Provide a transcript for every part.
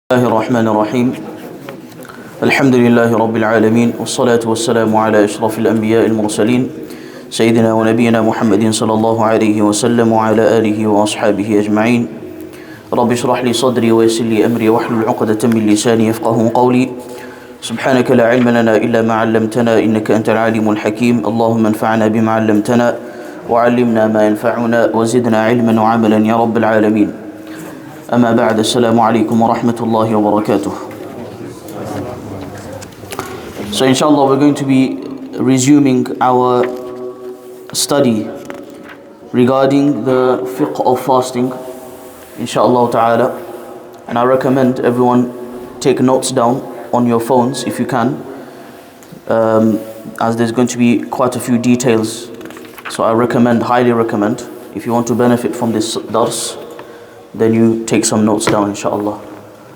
الله الرحمن الرحيم الحمد لله رب العالمين والصلاة والسلام على أشرف الأنبياء المرسلين سيدنا ونبينا محمد صلى الله عليه وسلم وعلى آله وأصحابه أجمعين رب اشرح لي صدري ويسر لي أمري واحلل عقدة من لساني يفقه قولي سبحانك لا علم لنا إلا ما علمتنا إنك أنت العليم الحكيم اللهم انفعنا بما علمتنا وعلمنا ما ينفعنا وزدنا علما وعملا يا رب العالمين أما بعد السلام عليكم ورحمة الله وبركاته. So inshallah we're going to be resuming our study regarding the fiqh of fasting inshallah ta'ala, and I recommend everyone take notes down on your phones if you can, as there's going to be quite a few details. So I highly recommend, if you want to benefit from this dars, then you take some notes down inshallah.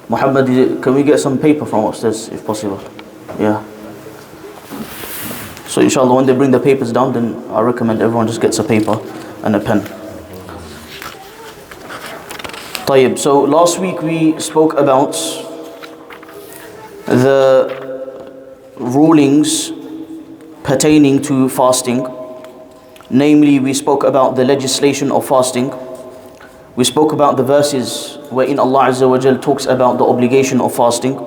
Muhammad, can we get some paper from upstairs if possible? Yeah. So inshallah when they bring the papers down, then I recommend everyone just gets a paper and a pen. طيب, so last week we spoke about the rulings pertaining to fasting. Namely, we spoke about the legislation of fasting. We spoke about the verses wherein Allah Azza wa Jal talks about the obligation of fasting.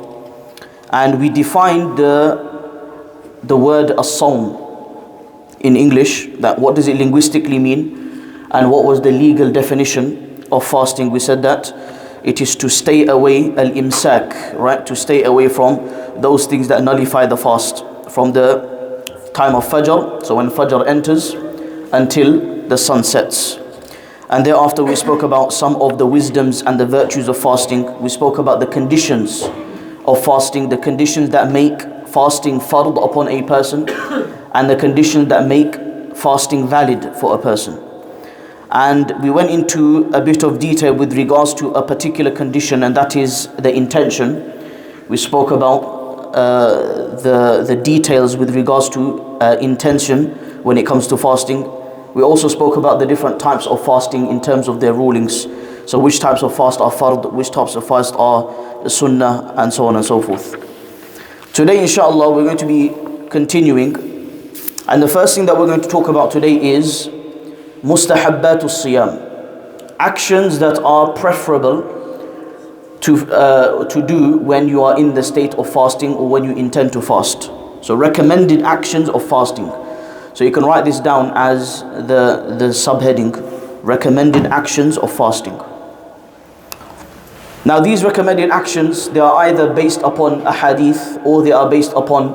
And we defined the word as-sawm in English, that what does it linguistically mean, and what was the legal definition of fasting. We said that it is to stay away, al-imsak, right? To stay away from those things that nullify the fast from the time of Fajr, so when Fajr enters, until the sun sets. And thereafter we spoke about some of the wisdoms and the virtues of fasting. We spoke about the conditions of fasting, the conditions that make fasting fard upon a person, and the conditions that make fasting valid for a person. And we went into a bit of detail with regards to a particular condition, and that is the intention. We spoke about the details with regards to intention when it comes to fasting. We also spoke about the different types of fasting in terms of their rulings. So which types of fast are fard, which types of fast are sunnah, and so on and so forth. Today inshallah we're going to be continuing, and the first thing that we're going to talk about today is mustahabbatus siyam, actions that are preferable to do when you are in the state of fasting or when you intend to fast. So recommended actions of fasting. So you can write this down as the subheading, recommended actions of fasting. Now these recommended actions, they are either based upon a hadith or they are based upon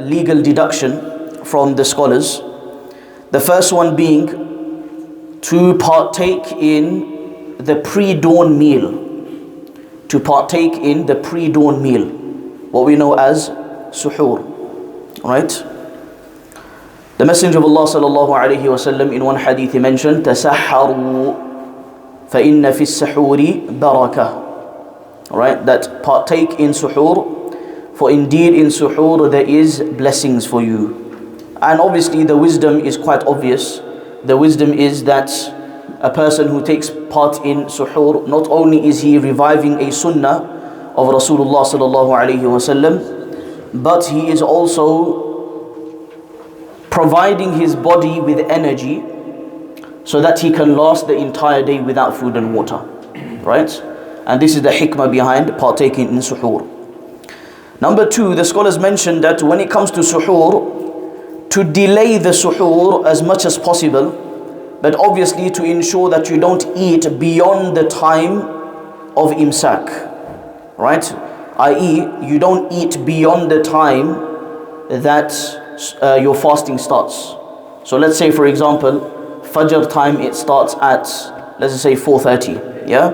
legal deduction from the scholars. The first one being to partake in the pre-dawn meal. To partake in the pre-dawn meal, what we know as suhoor. Right? The Messenger of Allah sallallahu alayhi wa sallam in one hadith he mentioned, تَسَحَّرُوا فَإِنَّ فِي السَّحُورِ بَرَكَةً. Right? That partake in suhoor, for indeed in suhoor there is blessings for you. And obviously the wisdom is quite obvious. The wisdom is that a person who takes part in suhoor, not only is he reviving a sunnah of Rasulullah sallallahu alayhi wa sallam, but he is also providing his body with energy so that he can last the entire day without food and water. Right? And this is the hikmah behind partaking in suhoor. Number two, the scholars mentioned that when it comes to suhoor, to delay the suhoor as much as possible, but obviously to ensure that you don't eat beyond the time of imsak. Right? I.e., you don't eat beyond the time that your fasting starts. So let's say for example, Fajr time it starts at, let's say 4:30. Yeah?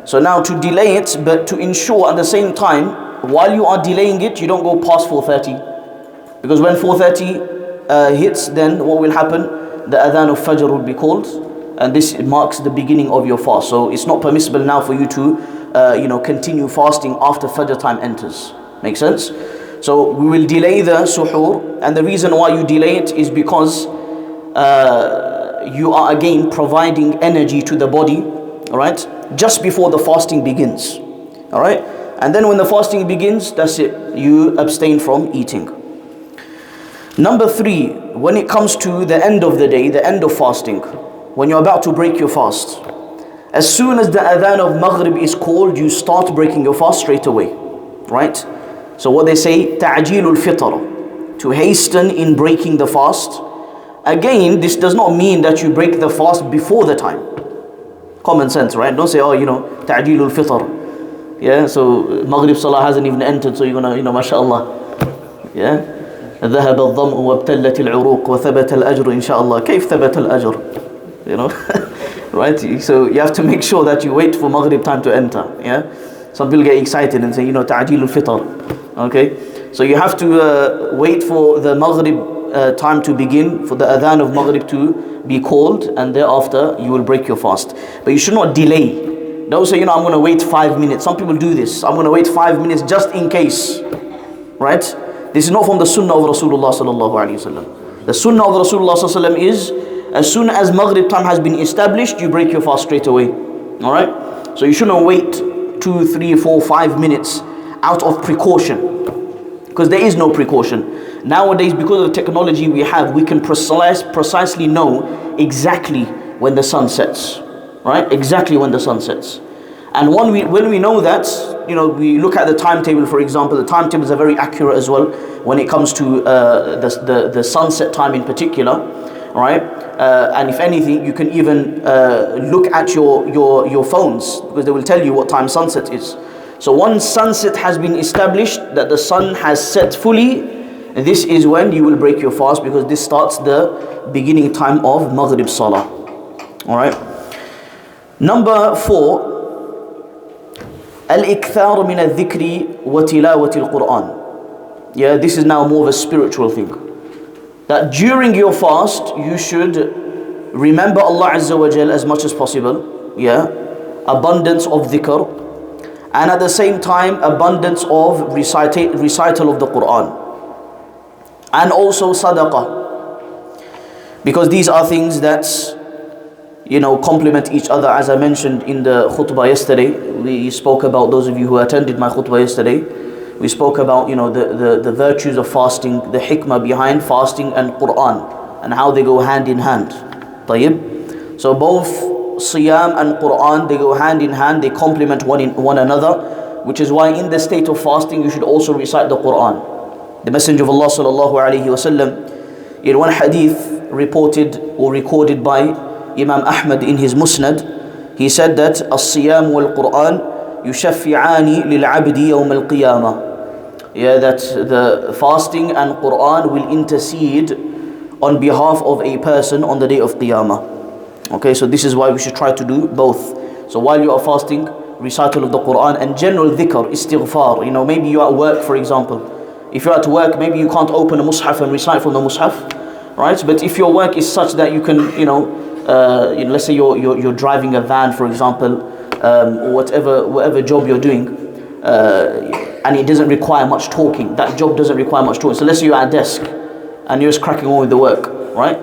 So now to delay it, but to ensure at the same time, while you are delaying it, you don't go past 4:30. Because when 4:30 hits, then what will happen? The adhan of Fajr will be called, and this marks the beginning of your fast. So it's not permissible now for you to continue fasting after Fajr time enters. Make sense? So we will delay the suhoor, and the reason why you delay it is because you are again providing energy to the body, right? just before the fasting begins. All right? And then when the fasting begins, that's it. You abstain from eating. Number 3, when it comes to the end of the day, the end of fasting, when you're about to break your fast, as soon as the adhan of Maghrib is called, you start breaking your fast straight away. Right? So what they say, ta'jilul fitr, to hasten in breaking the fast. Again, this does not mean that you break the fast before the time. Common sense, right? Don't say, ta'jilul fitr. Yeah, so Maghrib Salah hasn't even entered, so you're gonna, mashallah. Yeah. ذهب الظمأ وابتلت العروق وثبت الأجر إن شاء الله. كيف ثبت الأجر? Right? So you have to make sure that you wait for Maghrib time to enter. Yeah. Some people get excited and say, ta'jilul fitr. Okay. So you have to wait for the Maghrib time to begin, for the adhan of Maghrib to be called, and thereafter you will break your fast. But you should not delay. Don't say, I'm going to wait 5 minutes. Some people do this. I'm going to wait 5 minutes just in case. Right? This is not from the sunnah of Rasulullah sallallahu alaihi wasallam. The sunnah of Rasulullah sallallahu alaihi wasallam is, as soon as Maghrib time has been established, you break your fast straight away. Alright? So you shouldn't wait 2, 3, 4, 5 minutes out of precaution. Because there is no precaution. Nowadays, because of the technology we have, we can precisely know exactly when the sun sets. Right? Exactly when the sun sets. And when we know that, we look at the timetable, for example. The timetables are very accurate as well when it comes to the sunset time in particular, right? And if anything, you can even look at your phones, because they will tell you what time sunset is. So once sunset has been established, that the sun has set fully, this is when you will break your fast, because this starts the beginning time of Maghrib Salah. All right. Number 4. Al-ikthar min al-dhikri wa tilawati al-Qur'an. Yeah, this is now more of a spiritual thing. That during your fast, you should remember Allah Azza wa Jal as much as possible. Yeah, abundance of dhikr. And at the same time, abundance of recital of the Qur'an. And also sadaqah. Because these are things that complement each other. As I mentioned in the khutbah yesterday, we spoke about, those of you who attended my khutbah yesterday, we spoke about the virtues of fasting, the hikmah behind fasting and Quran, and how they go hand in hand. طيب. So both Siyam and Quran, they go hand in hand, they complement one another, which is why in the state of fasting you should also recite the Quran. The Messenger of Allah sallallahu alaihi wasallam, in one hadith reported or recorded by Imam Ahmad in his Musnad, he said that As-Siyam wal-Quran yushaffi'ani lil-'abdi yawm al-qiyamah. Yeah, that the fasting and Quran will intercede on behalf of a person on the day of Qiyamah. Okay, so this is why we should try to do both. So while you are fasting, recital of the Quran and general dhikr, istighfar. Maybe you are at work, for example. If you're at work, maybe you can't open a mushaf and recite from the mushaf, right? But if your work is such that you can, let's say you're driving a van, for example, or whatever job you're doing, and it doesn't require much talking. That job doesn't require much talking. So let's say you're at a desk and you're just cracking on with the work, right?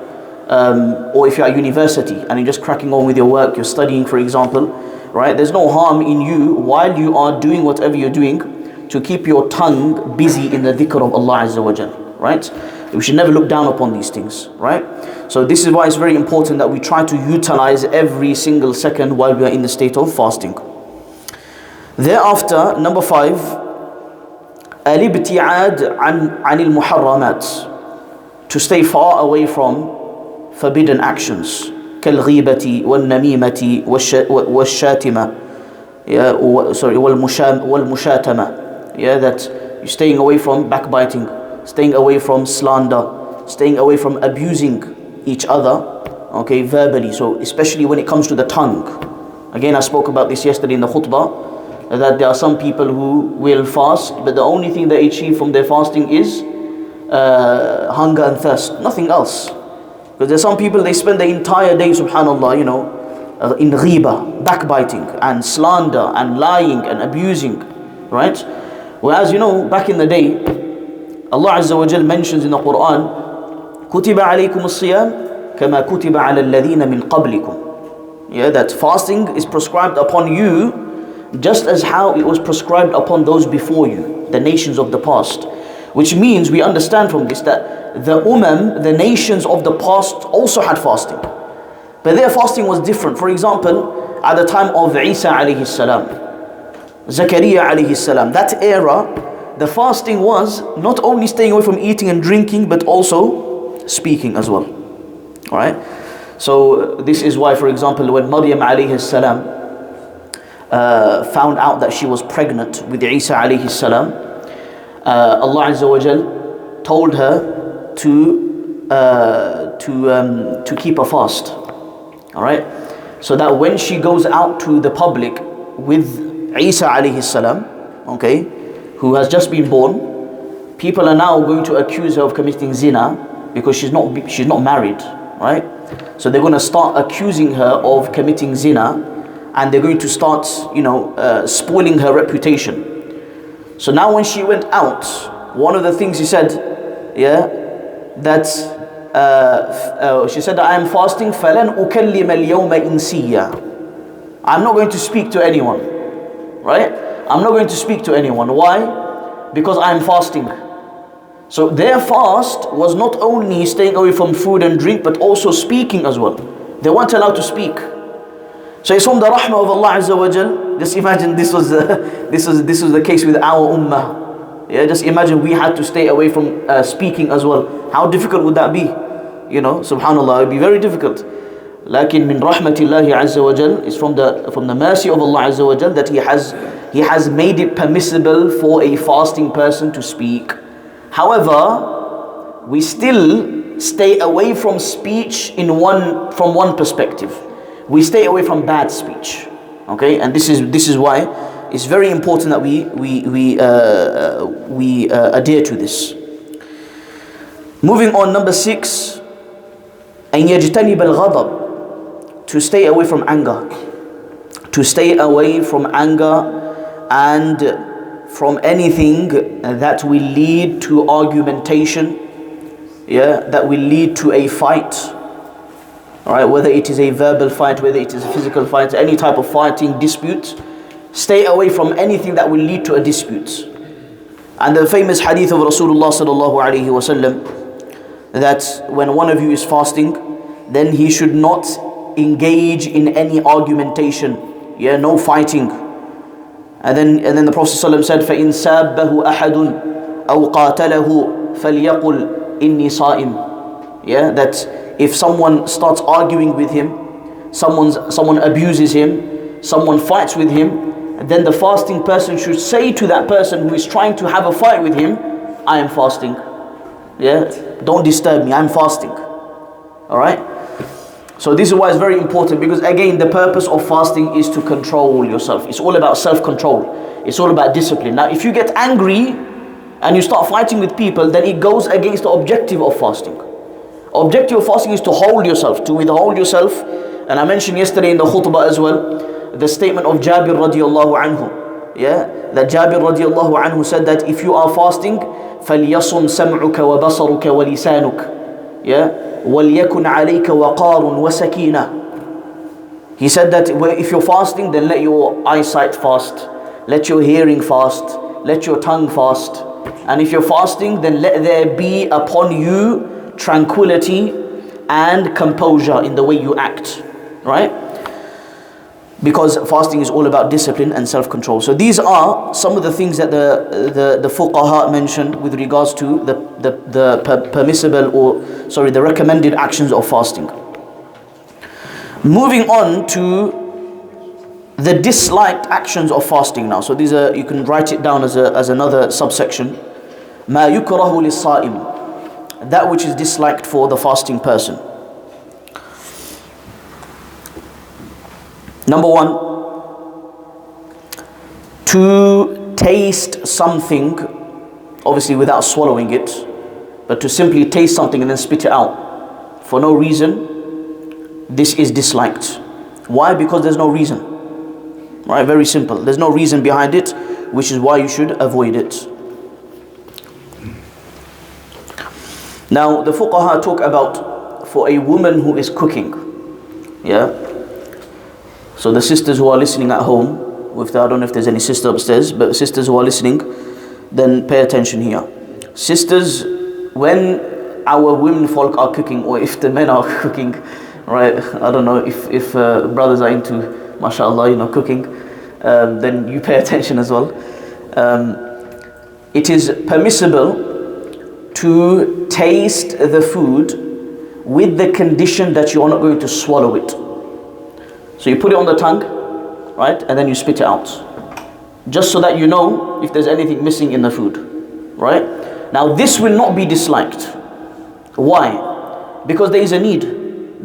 Or if you're at university and you're just cracking on with your work, you're studying, for example, right? There's no harm in you, while you are doing whatever you're doing, to keep your tongue busy in the dhikr of Allah Azza wa Jal, right? We should never look down upon these things, right? So this is why it's very important that we try to utilize every single second while we are in the state of fasting. Thereafter, number 5, al-ibti'ad an al-muharramat, to stay far away from forbidden actions, كالغيبة والنميمة والشاتمة, والمشاتمة. Yeah, that you're staying away from backbiting, staying away from slander, staying away from abusing each other, okay, verbally. So especially when it comes to the tongue. Again, I spoke about this yesterday in the khutbah, that there are some people who will fast, but the only thing they achieve from their fasting is hunger and thirst, nothing else. Because there's some people, they spend the entire day, subhanallah, in ghiba, backbiting and slander and lying and abusing, right? Whereas, back in the day, Allah Azza wa Jal mentions in the Quran, كُتِبَ عَلَيْكُمُ الصِّيَامِ كَمَا كُتِبَ عَلَى الَّذِينَ مِنْ قَبْلِكُمْ. Yeah, that fasting is prescribed upon you just as how it was prescribed upon those before you, the nations of the past. Which means we understand from this that the the nations of the past also had fasting. But their fasting was different. For example, at the time of Isa alayhi salam, Zakaria alayhi salam, that era, the fasting was not only staying away from eating and drinking, but also speaking as well. Alright? So this is why, for example, when Maryam alayhi salam found out that she was pregnant with Isa alayhi salam, Allah Azza wa Jal told her to keep a fast. Alright? So that when she goes out to the public with Isa alayhi salam, okay, who has just been born, people are now going to accuse her of committing zina because she's not married, right? So they're going to start accusing her of committing zina, and they're going to start, spoiling her reputation. So now when she went out, one of the things she said, that she said that I am fasting, فَلَنْ أُكَلِّمَ الْيَوْمَ إِنْسِيًّا. I'm not going to speak to anyone, right? I'm not going to speak to anyone. Why? Because I am fasting. So their fast was not only staying away from food and drink, but also speaking as well. They weren't allowed to speak. So it's from the rahmah of Allah Azza wa Jal. Just imagine this was the case with our ummah. Yeah, just imagine we had to stay away from speaking as well. How difficult would that be? Subhanallah, it would be very difficult. Lakin min rahmatillahi Azza wa Jal, is from the mercy of Allah Azza wa Jal that He has made it permissible for a fasting person to speak. However, we still stay away from speech from one perspective. We stay away from bad speech. Okay, and this is why it's very important that we adhere to this. Moving on, number 6, أن يجتنب الغضب, to stay away from anger. To stay away from anger and from anything that will lead to argumentation, that will lead to a fight. Alright, whether it is a verbal fight, whether it is a physical fight, any type of fighting, dispute, stay away from anything that will lead to a dispute. And the famous hadith of Rasulullah sallallahu alaihi wasallam, that when one of you is fasting, then he should not engage in any argumentation, no fighting. And then the Prophet ﷺ said, فَإِنْ سَابَّهُ أَحَدٌ أَوْ قَاتَلَهُ فَلْيَقُلْ إِنِّي صَائِمٌ. That if someone starts arguing with him, someone abuses him, someone fights with him, then the fasting person should say to that person who is trying to have a fight with him, I am fasting. Don't disturb me, I'm fasting. Alright? So this is why it's very important, because again, the purpose of fasting is to control yourself. It's all about self-control. It's all about discipline. Now, if you get angry and you start fighting with people, then it goes against the objective of fasting. Objective of fasting is to hold yourself, to withhold yourself. And I mentioned yesterday in the khutbah as well, the statement of Jabir radiallahu anhu. That Jabir radiallahu anhu said that if you are fasting, فَلْيَصُمْ سَمْعُكَ وَبَصَرُكَ وَلِسَانُكَ. وَلْيَكُنْ عَلَيْكَ وَقَارٌ وَسَكِينَةٌ. He said that if you're fasting, then let your eyesight fast, let your hearing fast, let your tongue fast. And if you're fasting, then let there be upon you tranquility and composure in the way you act. Right? Because fasting is all about discipline and self-control. So these are some of the things that the fuqaha mentioned with regards to the recommended actions of fasting. Moving on to the disliked actions of fasting now. So these are, you can write it down as another subsection. ما يكره للصائم, that which is disliked for the fasting person. Number 1, to taste something, obviously without swallowing it, but to simply taste something and then spit it out for no reason, this is disliked. Why? Because there's no reason. Right? Very simple. There's no reason behind it, which is why you should avoid it. Now, the fuqaha talk about for a woman who is cooking, So the sisters who are listening at home, I don't know if there's any sister upstairs, but sisters who are listening, then pay attention here. Sisters, when our women folk are cooking, or if the men are cooking, right, I don't know if brothers are into, mashallah, cooking, then you pay attention as well. It is permissible to taste the food with the condition that you are not going to swallow it. So you put it on the tongue, right, and then you spit it out, just so that you know if there's anything missing in the food, right? Now this will not be disliked. Why? Because there is a need,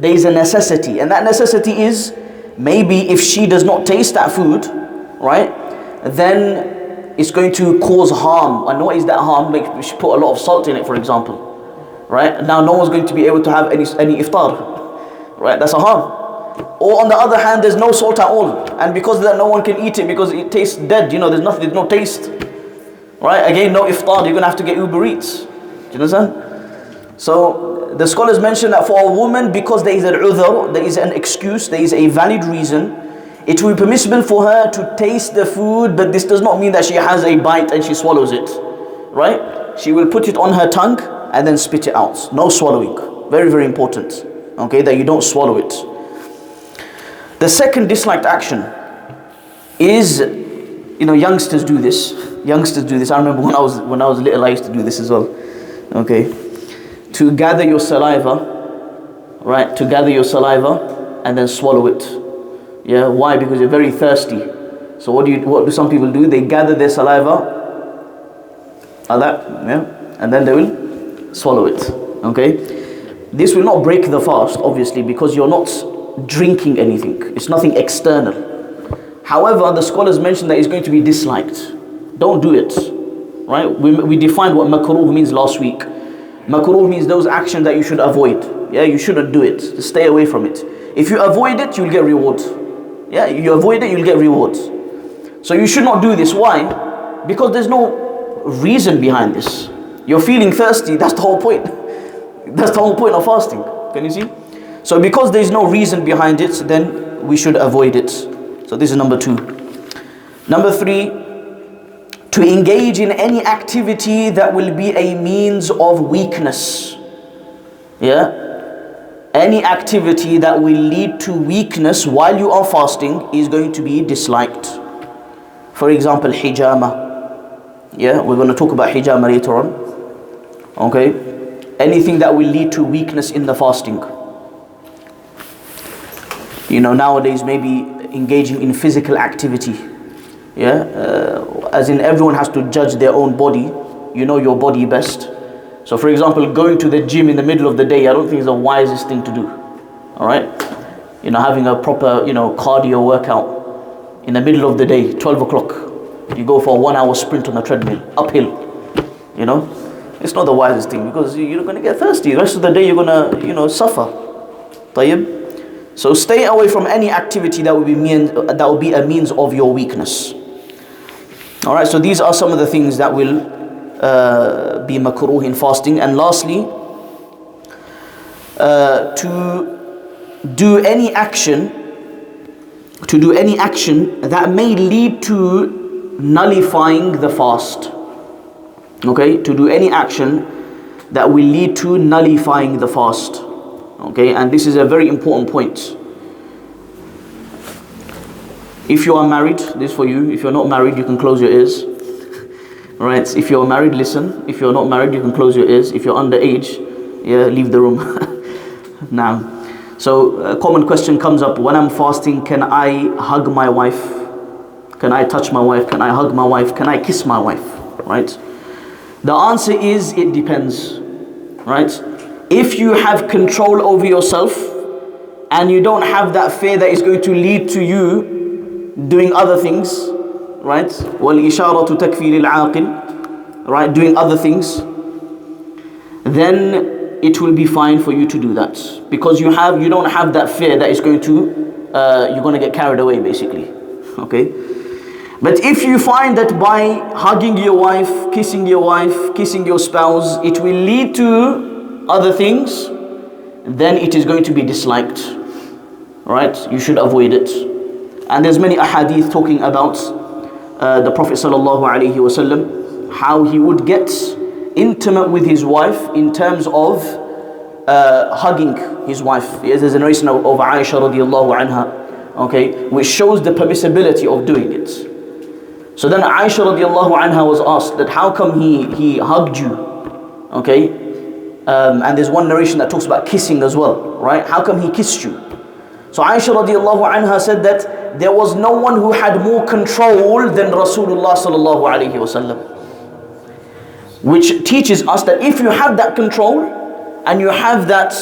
there is a necessity, and that necessity is maybe if she does not taste that food, right, then it's going to cause harm. And what is that harm? Like, she put a lot of salt in it, for example, right? Now no one's going to be able to have any iftar, right? That's a harm. Or on the other hand, there's no salt at all, and because of that no one can eat it because it tastes dead. There's nothing, there's no taste, right? Again, no iftar, you're gonna have to get Uber Eats. Do you understand? So the scholars mention that for a woman, because there is an udhr, there is an excuse, there is a valid reason, it will be permissible for her to taste the food, but this does not mean that she has a bite and she swallows it, right? She will put it on her tongue and then spit it out. No swallowing. Very, very important, okay, that you don't swallow it. The second disliked action is, youngsters do this. Youngsters do this. I remember when I was little, I used to do this as well. Okay, to gather your saliva, right? To gather your saliva and then swallow it. Yeah. Why? Because you're very thirsty. So what do some people do? They gather their saliva like that, yeah, and then they will swallow it. Okay. This will not break the fast, obviously, because you're not drinking anything. It's nothing external. However, the scholars mention that it's going to be disliked. Don't do it, right? We defined what makruh means last week. Makruh means those actions that you should avoid. Yeah, you shouldn't do it. Just stay away from it. If you avoid it, you'll get reward. Yeah, you avoid it, you'll get rewards. So you should not do this. Why? Because there's no reason behind this. You're feeling thirsty, that's the whole point. That's the whole point of fasting. Can you see? So because there's no reason behind it, then we should avoid it. So this is number 2. Number 3, to engage in any activity that will be a means of weakness. Yeah? Any activity that will lead to weakness while you are fasting is going to be disliked. For example, hijama. Yeah, we're going to talk about hijama later on. Okay? Anything that will lead to weakness in the fasting. Nowadays maybe engaging in physical activity. Yeah, as in everyone has to judge their own body. You know your body best. So for example, going to the gym in the middle of the day, I don't think is the wisest thing to do. All right, having a proper cardio workout in the middle of the day, 12 o'clock, you go for a 1 hour sprint on the treadmill, uphill. It's not the wisest thing, because you're going to get thirsty. The rest of the day you're going to suffer. Tayyib. So stay away from any activity that will be a means of your weakness. All right. So these are some of the things that will be makruh in fasting. And lastly, to do any action that may lead to nullifying the fast. Okay. To do any action that will lead to nullifying the fast. Okay, and this is a very important point. If you are married, this is for you. If you're not married, you can close your ears. Right? If you're married, listen. If you're not married, you can close your ears. If you're underage, leave the room. Now, so a common question comes up: when I'm fasting, can I hug my wife? Can I touch my wife? Can I hug my wife? Can I kiss my wife? Right? The answer is it depends. Right? If you have control over yourself and you don't have that fear that is going to lead to you doing other things, right? وَالْإِشَارَةُ تَكْفِي لِلْعَاقِلِ, right? Doing other things, then it will be fine for you to do that, because you don't have that fear that is going to you're going to get carried away, basically. Okay. But if you find that by hugging your wife, kissing your spouse, it will lead to other things, then it is going to be disliked, right? You should avoid it. And there's many ahadith talking about the Prophet ﷺ, how he would get intimate with his wife in terms of hugging his wife. Yes, there's a narration of Aisha radiallahu anha, okay, which shows the permissibility of doing it. So then Aisha radiallahu anha was asked that how come he hugged you, okay, and there's one narration that talks about kissing as well, right? How come he kissed you? So Aisha radiallahu anha said that there was no one who had more control than Rasulullah sallallahu alayhi wasallam, which teaches us that if you have that control and you have that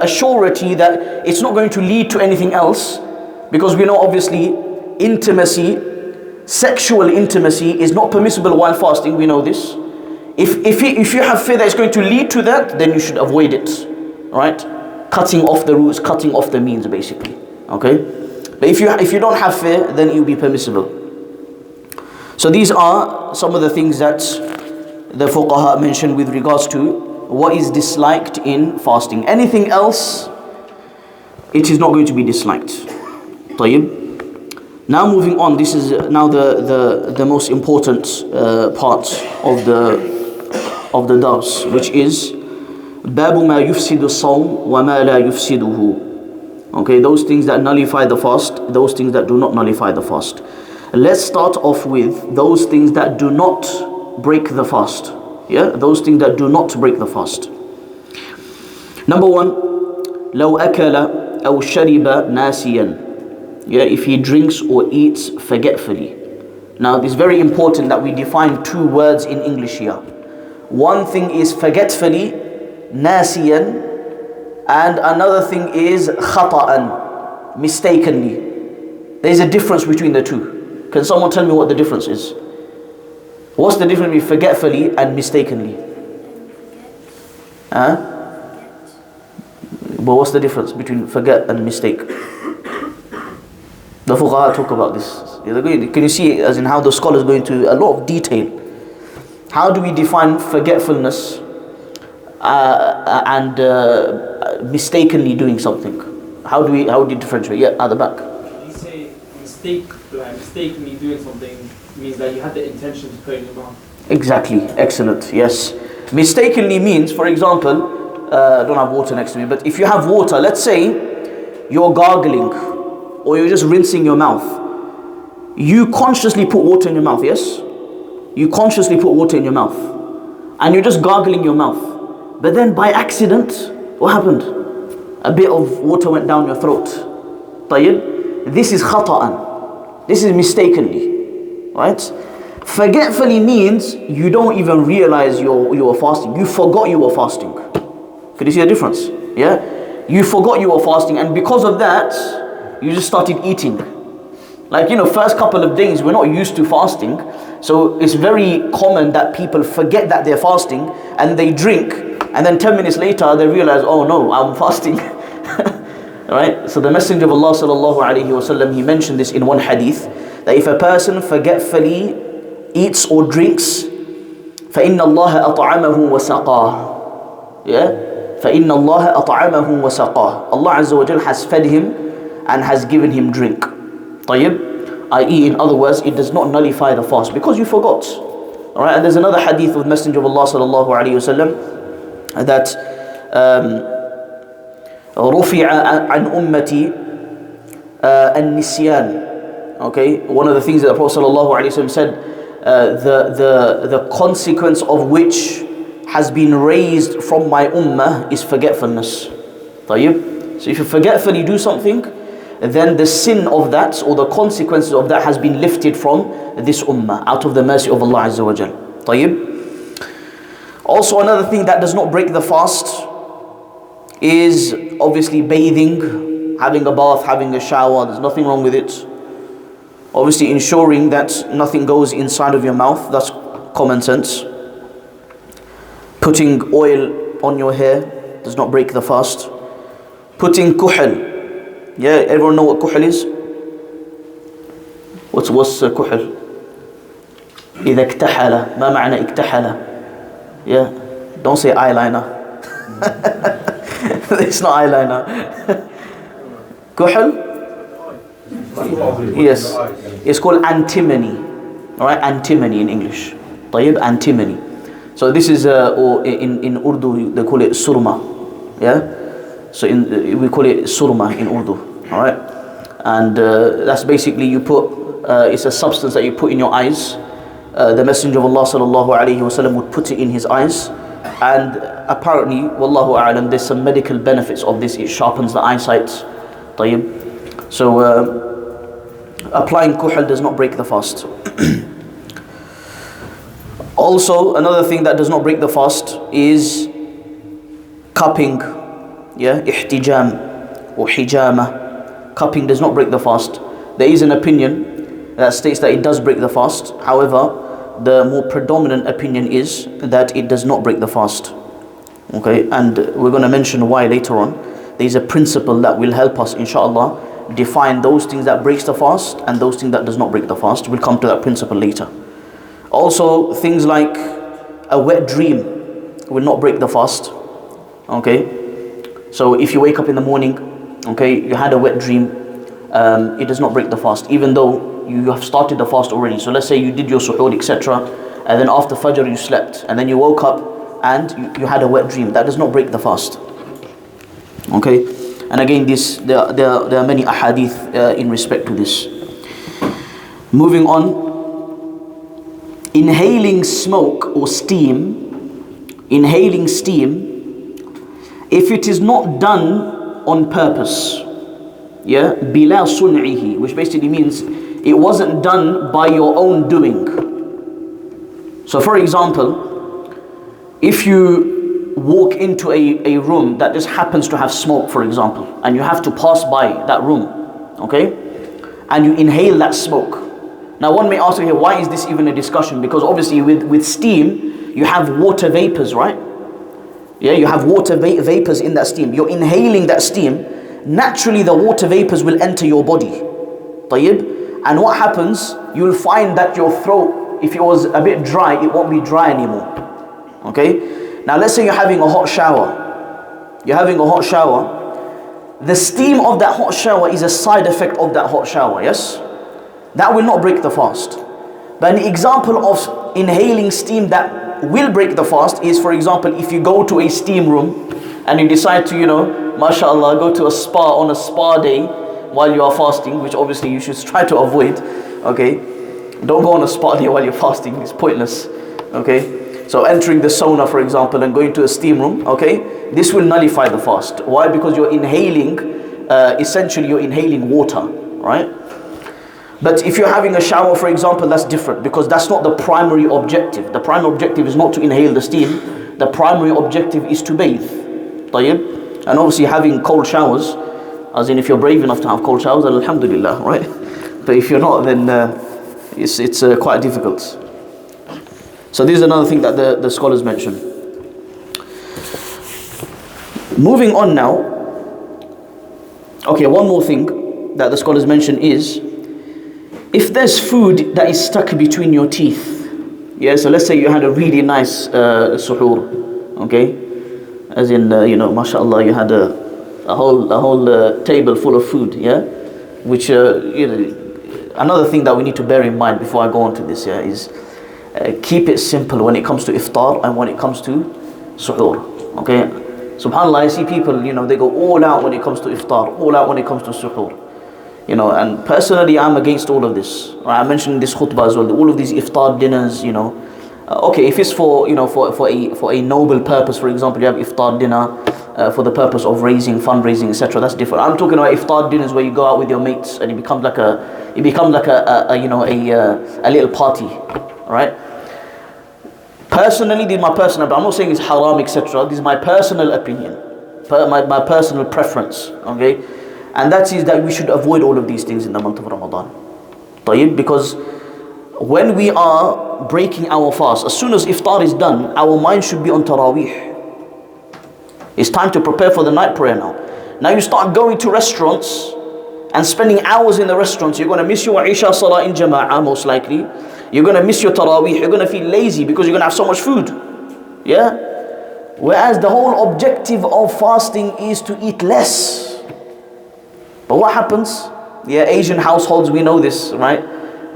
assurity that it's not going to lead to anything else, because we know obviously intimacy, sexual intimacy is not permissible while fasting, we know this. If you have fear that it's going to lead to that, then you should avoid it, right? Cutting off the roots, cutting off the means, basically, okay? But if you don't have fear, then it will be permissible. So these are some of the things that the fuqaha mentioned with regards to what is disliked in fasting. Anything else, it is not going to be disliked. طيب. Now moving on, this is now the most important part of the dars, which is باب ما يفسد الصوم وما لا يفسده. Okay, those things that nullify the fast, those things that do not nullify the fast. Let's start off with those things that do not break the fast. Yeah, those things that do not break the fast. Number one, لو أكل أو شرب ناسيا. Yeah, if he drinks or eats forgetfully. Now, it's very important that we define two words in English here. One thing is forgetfully, nasiyan, and another thing is khata'an, mistakenly. There's a difference between the two. Can someone tell me what the difference is? What's the difference between forgetfully and mistakenly? Huh? But what's the difference between forget and mistake? The fuqaha talk about this. Can you see as in how the scholars go into a lot of detail? How do we define forgetfulness and mistakenly doing something? How do you differentiate? Yeah, at the back. You say mistakenly doing something means that you had the intention to put in your mouth. Exactly, excellent, yes. Mistakenly means, for example, I don't have water next to me, but if you have water, let's say you're gargling or you're just rinsing your mouth. You consciously put water in your mouth, yes? You consciously put water in your mouth and you're just gargling your mouth. But then by accident, what happened? A bit of water went down your throat. طيب? This is khata'an. This is mistakenly, right? Forgetfully means you don't even realize you were fasting. You forgot you were fasting. Can you see the difference? Yeah? You forgot you were fasting, and because of that, you just started eating. Like, first couple of days we're not used to fasting, so it's very common that people forget that they're fasting and they drink, and then 10 minutes later they realize, oh no, I'm fasting. Right? So the Messenger of Allah sallallahu alaihi wasallam, he mentioned this in one hadith, that if a person forgetfully eats or drinks, فَإِنَّ اللَّهَ أَطْعَمَهُ وَسَقَاهُ. Yeah? فَإِنَّ اللَّهَ أَطْعَمَهُ وَسَقَاهُ. Allah Azza wa Jal has fed him and has given him drink. طيب, i.e. in other words, it does not nullify the fast because you forgot. Alright, and there's another hadith of Messenger of Allah sallallahu alayhi wasallam that رُفِعَ عَنْ أُمَّتِي النِّسْيَانِ. Okay, one of the things that the Prophet sallallahu alayhi wasallam said, the consequence of which has been raised from my ummah is forgetfulness. طيب, so if you forgetfully do something, then the sin of that or the consequences of that has been lifted from this ummah out of the mercy of Allah Azza wa Jal. طيب. Also, another thing that does not break the fast is obviously bathing, having a bath, having a shower. There's nothing wrong with it. Obviously ensuring that nothing goes inside of your mouth, that's common sense. Putting oil on your hair does not break the fast. Putting kuhl. Yeah, everyone know what kuhl is? What's kuhl? إذا اكتحل. ما معنى اكتحل? Yeah, don't say eyeliner. It's not eyeliner. Kuhl? Yes, it's called antimony. All right, antimony in English. طيب, antimony. So this is or in Urdu they call it surma. Yeah, so we call it surma in Urdu. All right, and that's basically you put. It's a substance that you put in your eyes. The Messenger of Allah sallallahu alaihi wasallam would put it in his eyes, and apparently, wallahu a'lam, there's some medical benefits of this. It sharpens the eyesight. طيب. So applying kuhl does not break the fast. Also, another thing that does not break the fast is cupping. Yeah, ihtijam or hijama. Cupping does not break the fast. There is an opinion that states that it does break the fast. However, the more predominant opinion is that it does not break the fast. Okay, and we're going to mention why later on. There is a principle that will help us, inshallah, define those things that breaks the fast and those things that does not break the fast. We'll come to that principle later. Also, things like a wet dream will not break the fast. Okay, so if you wake up in the morning, okay, you had a wet dream, it does not break the fast, even though you have started the fast already. So let's say you did your suhoor, etc., and then after Fajr you slept, and then you woke up and you had a wet dream. That does not break the fast. Okay, and again, there are many ahadith in respect to this. Moving on, inhaling smoke or steam, if it is not done on purpose, yeah, bila sun'ihi, which basically means it wasn't done by your own doing. So for example, if you walk into a room that just happens to have smoke, for example, and you have to pass by that room, okay, and you inhale that smoke. Now one may ask here, why is this even a discussion? Because obviously with steam, you have water vapors, right? Yeah, you have water vapors in that steam. You're inhaling that steam. Naturally, the water vapors will enter your body. طيب? And what happens? You'll find that your throat, if it was a bit dry, it won't be dry anymore. Okay? Now let's say you're having a hot shower. The steam of that hot shower is a side effect of that hot shower, yes? That will not break the fast. But an example of inhaling steam that will break the fast is, for example, if you go to a steam room and you decide to, mashallah, go to a spa on a spa day while you are fasting, which obviously you should try to avoid, okay? Don't go on a spa day while you're fasting, it's pointless, okay? So entering the sauna, for example, and going to a steam room, okay? This will nullify the fast. Why? Because you're inhaling, essentially you're inhaling water, right? But if you're having a shower, for example, that's different, because that's not the primary objective. The primary objective is not to inhale the steam. The primary objective is to bathe. طيب? And obviously having cold showers, as in if you're brave enough to have cold showers, then alhamdulillah, right? But if you're not, then it's quite difficult. So this is another thing that the scholars mention. Moving on now. Okay, one more thing that the scholars mention is, if there's food that is stuck between your teeth, yeah, so let's say you had a really nice suhoor, okay, as in, mashallah, you had a whole table full of food, yeah, which, another thing that we need to bear in mind before I go on to this, yeah, is keep it simple when it comes to iftar and when it comes to suhoor, okay. SubhanAllah, I see people, they go all out when it comes to iftar, all out when it comes to suhoor. And personally, I'm against all of this. I mentioned in this khutbah as well, all of these iftar dinners, okay, if it's for a noble purpose, for example, you have iftar dinner for the purpose of fundraising, etc. That's different. I'm talking about iftar dinners where you go out with your mates and it becomes like a little party, right? Personally, this is my personal, but I'm not saying it's haram, etc. This is my personal opinion, my personal preference, okay? And that is that we should avoid all of these things in the month of Ramadan. طيب? Because when we are breaking our fast, as soon as iftar is done, our mind should be on taraweeh. It's time to prepare for the night prayer now. Now you start going to restaurants and spending hours in the restaurants. You're going to miss your Isha Salah in Jama'ah most likely. You're going to miss your taraweeh. You're going to feel lazy because you're going to have so much food. Yeah? Whereas the whole objective of fasting is to eat less. But what happens? Yeah, Asian households, we know this, right?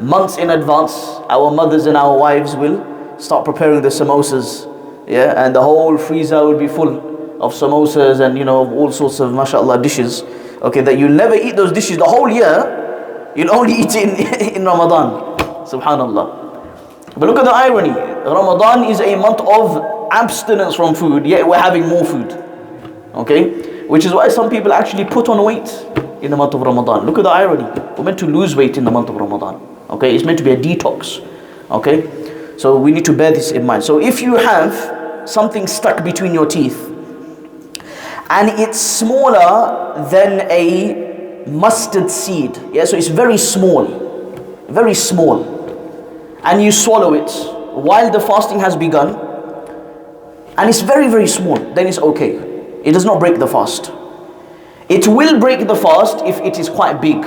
Months in advance, our mothers and our wives will start preparing the samosas. Yeah, and the whole freezer will be full of samosas and of all sorts of mashallah dishes. Okay, that you'll never eat those dishes the whole year. You'll only eat it in Ramadan. Subhanallah. But look at the irony. Ramadan is a month of abstinence from food, yet we're having more food. Okay? Which is why some people actually put on weight in the month of Ramadan. Look at the irony. We're meant to lose weight in the month of Ramadan. Okay? It's meant to be a detox. Okay? So we need to bear this in mind. So if you have something stuck between your teeth and it's smaller than a mustard seed, yeah, so it's very small, and you swallow it while the fasting has begun, and it's very, very small, then it's okay. It does not break the fast. It will break the fast if it is quite big.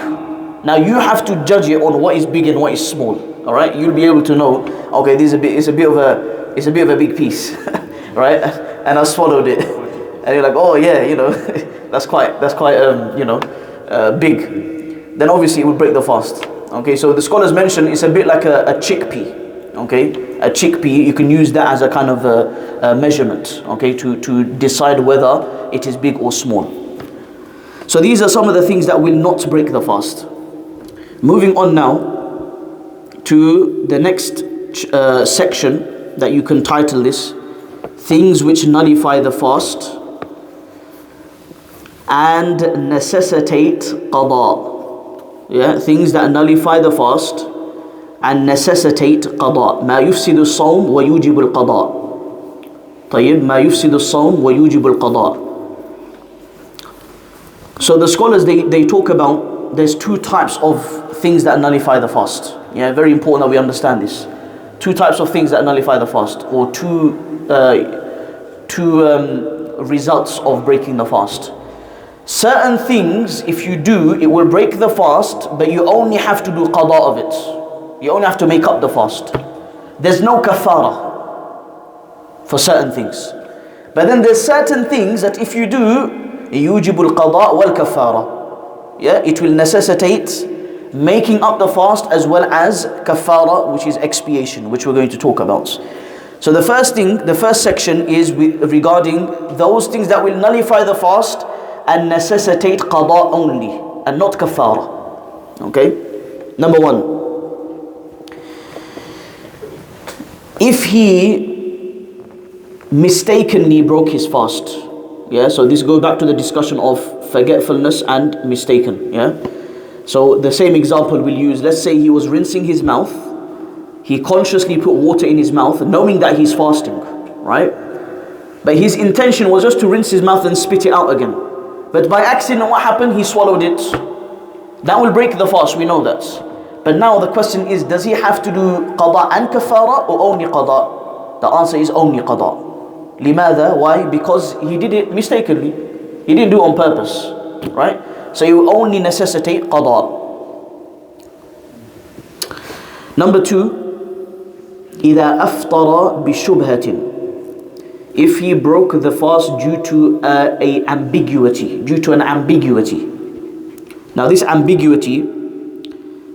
Now you have to judge it on what is big and what is small. All right, you'll be able to know. Okay, this is a bit of a big piece, right? And I swallowed it, and you're like, oh yeah, that's quite big. Then obviously it will break the fast. Okay, so the scholars mention it's a bit like a chickpea. Okay, a chickpea, you can use that as a kind of a measurement. Okay, to decide whether it is big or small. So these are some of the things that will not break the fast. Moving on now to the next section that you can title this, things which nullify the fast and necessitate qada. Yeah, things that nullify the fast and necessitate qada. ما يفسد الصوم ويوجب القضاء. طيب ما يفسد الصوم ويوجب القضاء. So the scholars they talk about there's two types of things that nullify the fast. Yeah, very important that we understand this. Two types of things that nullify the fast, or two results of breaking the fast. Certain things, if you do, it will break the fast, but you only have to do qada of it. You only have to make up the fast. There's no kaffarah for certain things. But then there's certain things that if you do, yujibul qada wal kaffarah. Yeah, it will necessitate making up the fast as well as kaffarah, which is expiation, which we're going to talk about. So the first section is regarding those things that will nullify the fast and necessitate qada only and not kaffarah. Okay? Number one, if he mistakenly broke his fast, yeah, so this goes back to the discussion of forgetfulness and mistaken, yeah. So the same example we'll use, let's say he was rinsing his mouth, he consciously put water in his mouth knowing that he's fasting, right? But his intention was just to rinse his mouth and spit it out again. But by accident what happened? He swallowed it. That will break the fast, we know that. But now the question is, does he have to do qada and kaffarah or only qada? The answer is only qada. Limadha? Why? Because he did it mistakenly. He didn't do it on purpose, right? So you only necessitate qada. Number two, إذا أفطر بشبهة. If he broke the fast due to an ambiguity. Now this ambiguity,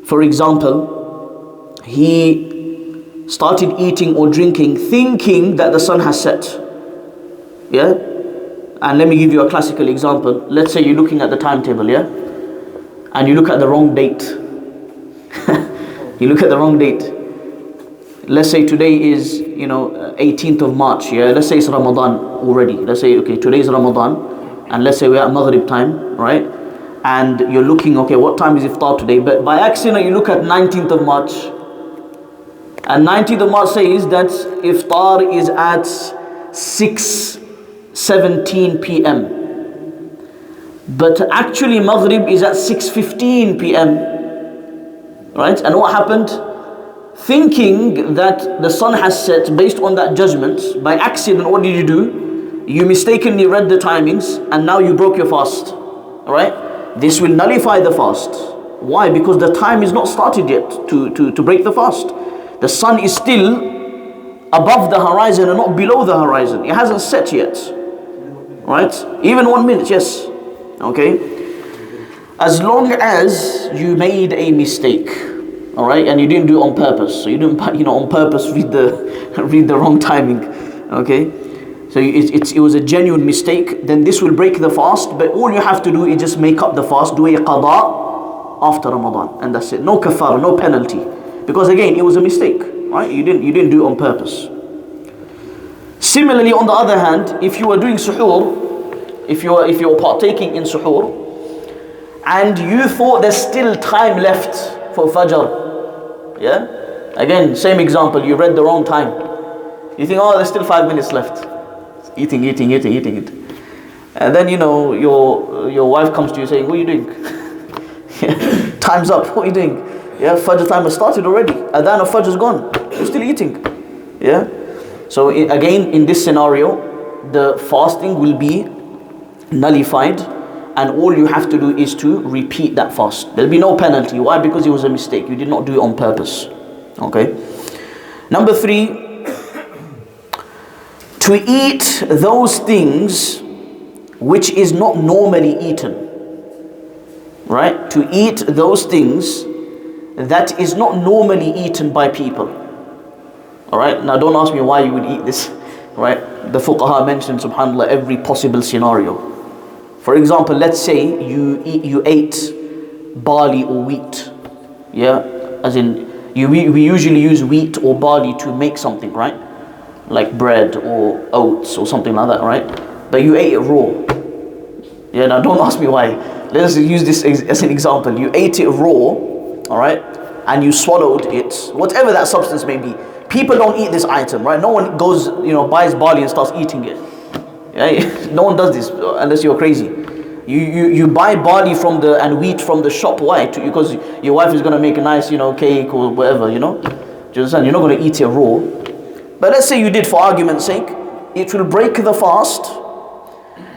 for example, he started eating or drinking thinking that the sun has set. Yeah? And let me give you a classical example. Let's say you're looking at the timetable, yeah? And you look at the wrong date. You look at the wrong date. Let's say today is, 18th of March, yeah? Let's say it's Ramadan already. Let's say, okay, today is Ramadan. And let's say we're at Maghrib time, right? And you're looking, okay, what time is iftar today? But by accident, you look at 19th of March. And 19th of March says that iftar is at 6:17 p.m. But actually Maghrib is at 6:15 p.m. Right? And what happened? Thinking that the sun has set based on that judgment, by accident, what did you do? You mistakenly read the timings and now you broke your fast. Alright? This will nullify the fast. Why? Because the time is not started yet to break the fast. The sun is still above the horizon and not below the horizon. It hasn't set yet. Right? Even 1 minute, yes. Okay. as long as you made a mistake, all right, and you didn't do it on purpose. So you didn't, on purpose read the wrong timing, okay? So it was a genuine mistake. Then this will break the fast. But all you have to do is just make up the fast, do a qada after Ramadan, and that's it. No kafara, no penalty, because again, it was a mistake, right? You didn't do it on purpose. Similarly, on the other hand, if you were doing suhoor, if you're partaking in suhoor, and you thought there's still time left for Fajr, yeah? Again, same example, you read the wrong time. You think, oh, there's still 5 minutes left. Eating it. And then, your wife comes to you saying, what are you doing? Time's up, what are you doing? Yeah, Fajr time has started already. Adhan of Fajr is gone. You're still eating. Yeah? So again, in this scenario, the fasting will be nullified, and all you have to do is to repeat that fast. There'll be no penalty. Why? Because it was a mistake. You did not do it on purpose. Okay? Number 3, to eat those things which is not normally eaten. Right? To eat those things that is not normally eaten by people. Alright? Now don't ask me why you would eat this. Right? The fuqaha mentioned, subhanAllah, every possible scenario. For example, let's say you ate barley or wheat. Yeah? As in, we usually use wheat or barley to make something, right? Like bread or oats or something like that, right? But you ate it raw. Yeah, now don't ask me why. Let's use this as an example. You ate it raw, all right? And you swallowed it, whatever that substance may be. People don't eat this item, right? No one goes, buys barley and starts eating it. Yeah? No one does this unless you're crazy. You buy barley and wheat from the shop. Why? Because your wife is going to make a nice, cake or whatever, Do you understand? You're not going to eat it raw. But let's say you did, for argument's sake, it will break the fast.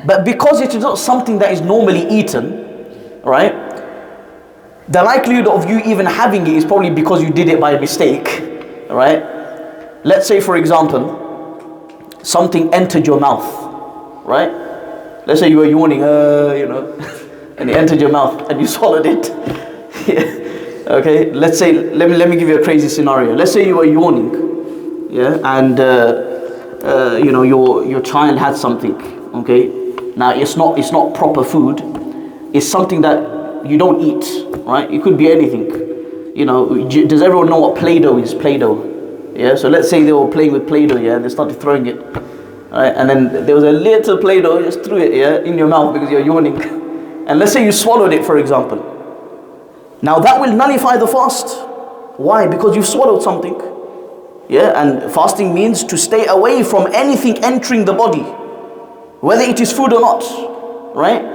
But because it is not something that is normally eaten, right? The likelihood of you even having it is probably because you did it by mistake, right? Let's say, for example, something entered your mouth, right? Let's say you were yawning, and it entered your mouth and you swallowed it. Yeah. Okay, let's say, let me give you a crazy scenario. Let's say you were yawning. Yeah, and your child had something. Okay, now it's not proper food. It's something that you don't eat, right? It could be anything. Does everyone know what Play-Doh is? Play-Doh. Yeah. So let's say they were playing with Play-Doh. Yeah, they started throwing it. Right, and then there was a little Play-Doh. Just threw it. Yeah, in your mouth because you're yawning. And let's say you swallowed it, for example. Now that will nullify the fast. Why? Because you've swallowed something. Yeah, and fasting means to stay away from anything entering the body, whether it is food or not, right?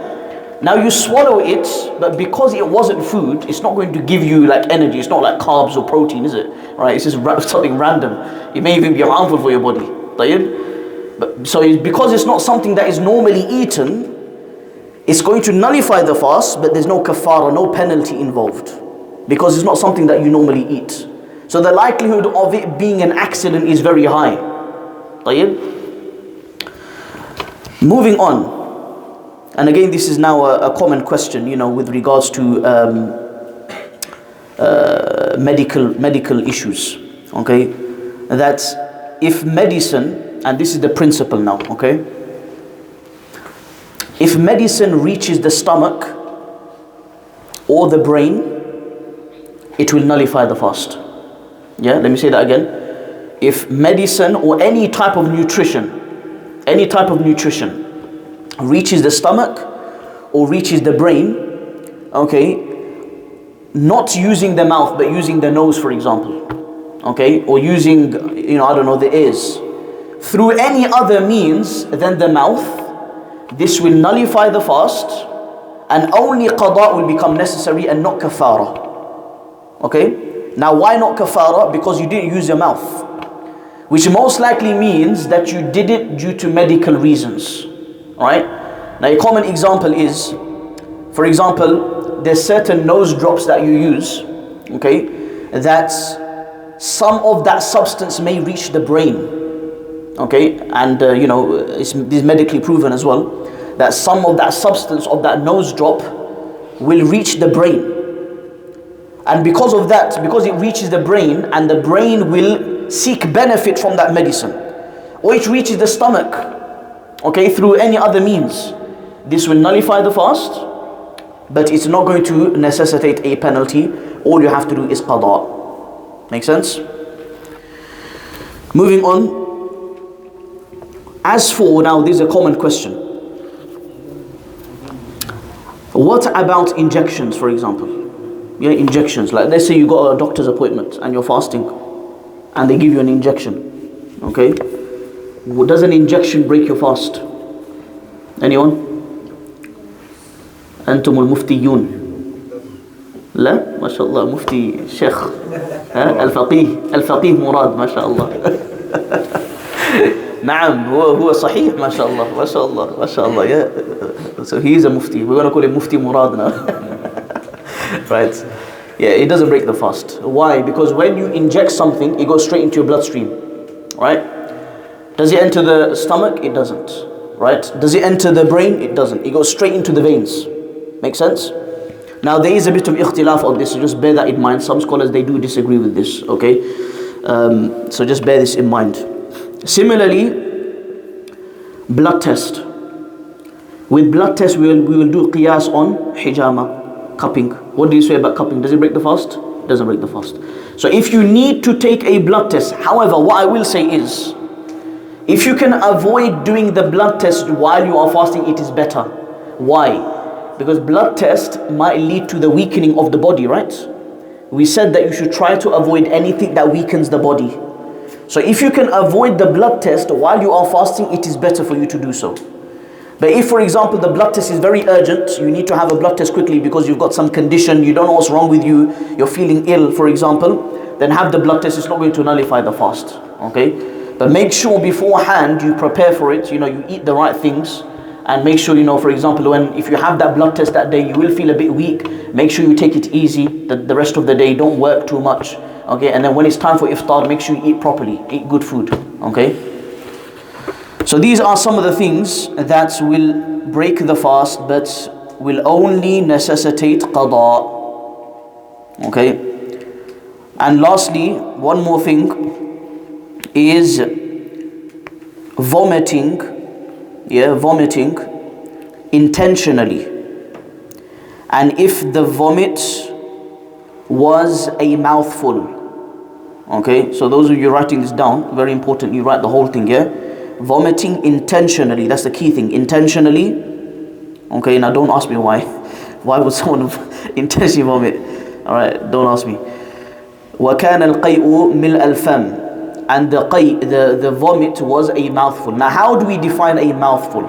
Now you swallow it, but because it wasn't food, it's not going to give you like energy. It's not like carbs or protein, is it? Right? It's just something random. It may even be harmful for your body. Because it's not something that is normally eaten, it's going to nullify the fast, but there's no kafara, no penalty involved, because it's not something that you normally eat. So the likelihood of it being an accident is very high. Moving on. And again, this is now a common question, with regards to medical issues. Okay? That if medicine, and this is the principle now, okay? If medicine reaches the stomach or the brain, it will nullify the fast. Yeah, let me say that again. If medicine or any type of nutrition reaches the stomach or reaches the brain, okay, not using the mouth but using the nose, for example, okay, or using, the ears, through any other means than the mouth, this will nullify the fast, and only qada will become necessary and not kafara. Okay? Now why not kafara? Because you didn't use your mouth, which most likely means that you did it due to medical reasons. Right? Now a common example is, for example, there's certain nose drops that you use, okay, that some of that substance may reach the brain, okay, and this is medically proven as well, that some of that substance of that nose drop will reach the brain. And because of that, because it reaches the brain, and the brain will seek benefit from that medicine, or it reaches the stomach, okay, through any other means, this will nullify the fast, but it's not going to necessitate a penalty. All you have to do is qada. Make sense? Moving on. As for, now this is a common question. What about injections, for example? Yeah, injections. Like let's say you got a doctor's appointment and you're fasting, and they give you an injection. Okay? Does an injection break your fast? Anyone? أنتم المفتيون. لا ما شاء الله مفتي شيخ الفقيه مراد ما شاء الله. نعم هو صحيح ما شاء الله ما شاء الله ما شاء الله. Yeah, so he is a mufti. We're gonna call him Mufti Murad now. Right? Yeah, it doesn't break the fast. Why? Because when you inject something, it goes straight into your bloodstream. Right? Does it enter the stomach? It doesn't. Right? Does it enter the brain? It doesn't. It goes straight into the veins. Make sense? Now there is a bit of ikhtilaf on this, so just bear that in mind. Some scholars, they do disagree with this, okay? So just bear this in mind. Similarly, blood test. With blood test, we will do qiyas on hijama, cupping. What do you say about cupping? Does it break the fast? Doesn't break the fast. So if you need to take a blood test, however, what I will say is, if you can avoid doing the blood test while you are fasting, it is better. Why? Because blood test might lead to the weakening of the body, right? We said that you should try to avoid anything that weakens the body. So if you can avoid the blood test while you are fasting, it is better for you to do so. But if, for example, the blood test is very urgent, you need to have a blood test quickly because you've got some condition, you don't know what's wrong with you, you're feeling ill, for example, then have the blood test. It's not going to nullify the fast, okay? But make sure beforehand you prepare for it, you eat the right things. And make sure, for example, if you have that blood test that day, you will feel a bit weak. Make sure you take it easy the rest of the day. Don't work too much. Okay, and then when it's time for iftar, make sure you eat properly. Eat good food. Okay. So these are some of the things that will break the fast, but will only necessitate qada. Okay. And lastly, one more thing is vomiting. Yeah, vomiting intentionally. And if the vomit was a mouthful. Okay, so those of you writing this down, very important, you write the whole thing, yeah? Vomiting intentionally, that's the key thing, intentionally. Okay, now don't ask me why. Why would someone intentionally vomit? Alright, don't ask me. وَكَانَ الْقَيْءُ مِلْءَ الْفَمِ. And the vomit was a mouthful. Now how do we define a mouthful?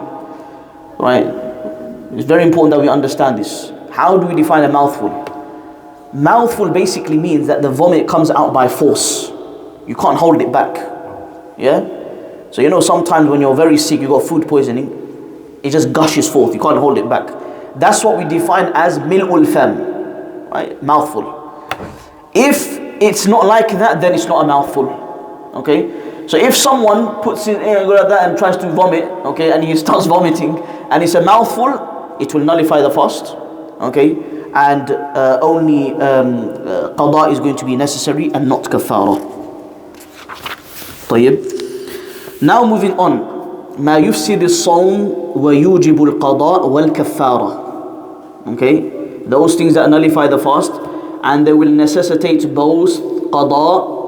Right? It's very important that we understand this. How do we define a mouthful? Mouthful basically means that the vomit comes out by force. You can't hold it back. Yeah? So sometimes when you're very sick, you got food poisoning, it just gushes forth. You can't hold it back. That's what we define as mil'ul fam. Right? Mouthful. If it's not like that, then it's not a mouthful. Okay, so if someone puts in air like that and tries to vomit, okay, and he starts vomiting, and it's a mouthful, it will nullify the fast, okay, and only qada is going to be necessary and not kaffara. طيب. Now moving on, ما يفسد الصوم ويوجب القضاء والكفارة. Okay, those things that nullify the fast, and they will necessitate both qada,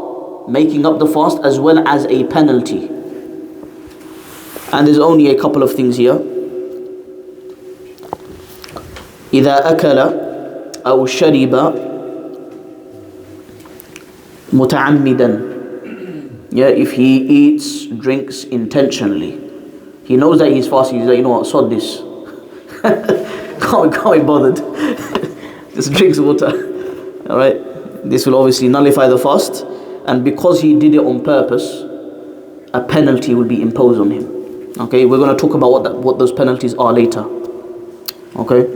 making up the fast, as well as a penalty. And there's only a couple of things here. إذا أكل أو شرب متعمدا. Yeah, if he eats, drinks intentionally. He knows that he's fasting. He's like, you know what, sod this. can't be bothered. Just drinks water. Alright, this will obviously nullify the fast. And because he did it on purpose, a penalty will be imposed on him. Okay, we're going to talk about what those penalties are later. Okay.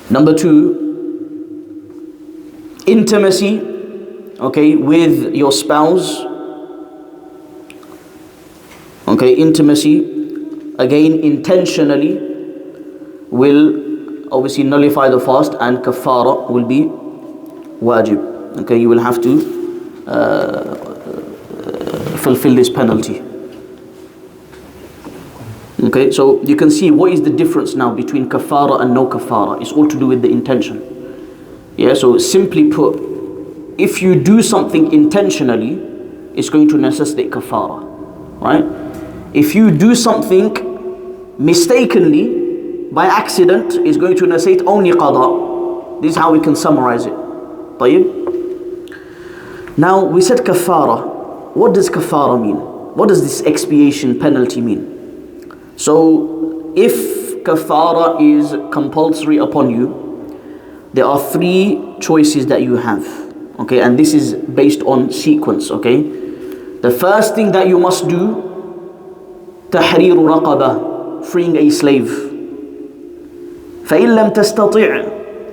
Number 2, intimacy, okay, with your spouse. Okay, intimacy, again, intentionally, will obviously nullify the fast, and kafara will be wajib. Okay, you will have to fulfill this penalty. Okay, so you can see what is the difference now between kafara and no kafara. It's all to do with the intention. Yeah, so simply put, if you do something intentionally, it's going to necessitate kafara, right? If you do something mistakenly, by accident, it's going to necessitate only qada. This is how we can summarize it. طيب? Now, we said kafara. What does kafara mean? What does this expiation penalty mean? So, if kafara is compulsory upon you, there are three choices that you have. Okay, and this is based on sequence. Okay, the first thing that you must do, تحرير رقبة, freeing a slave. فإن لم تستطع,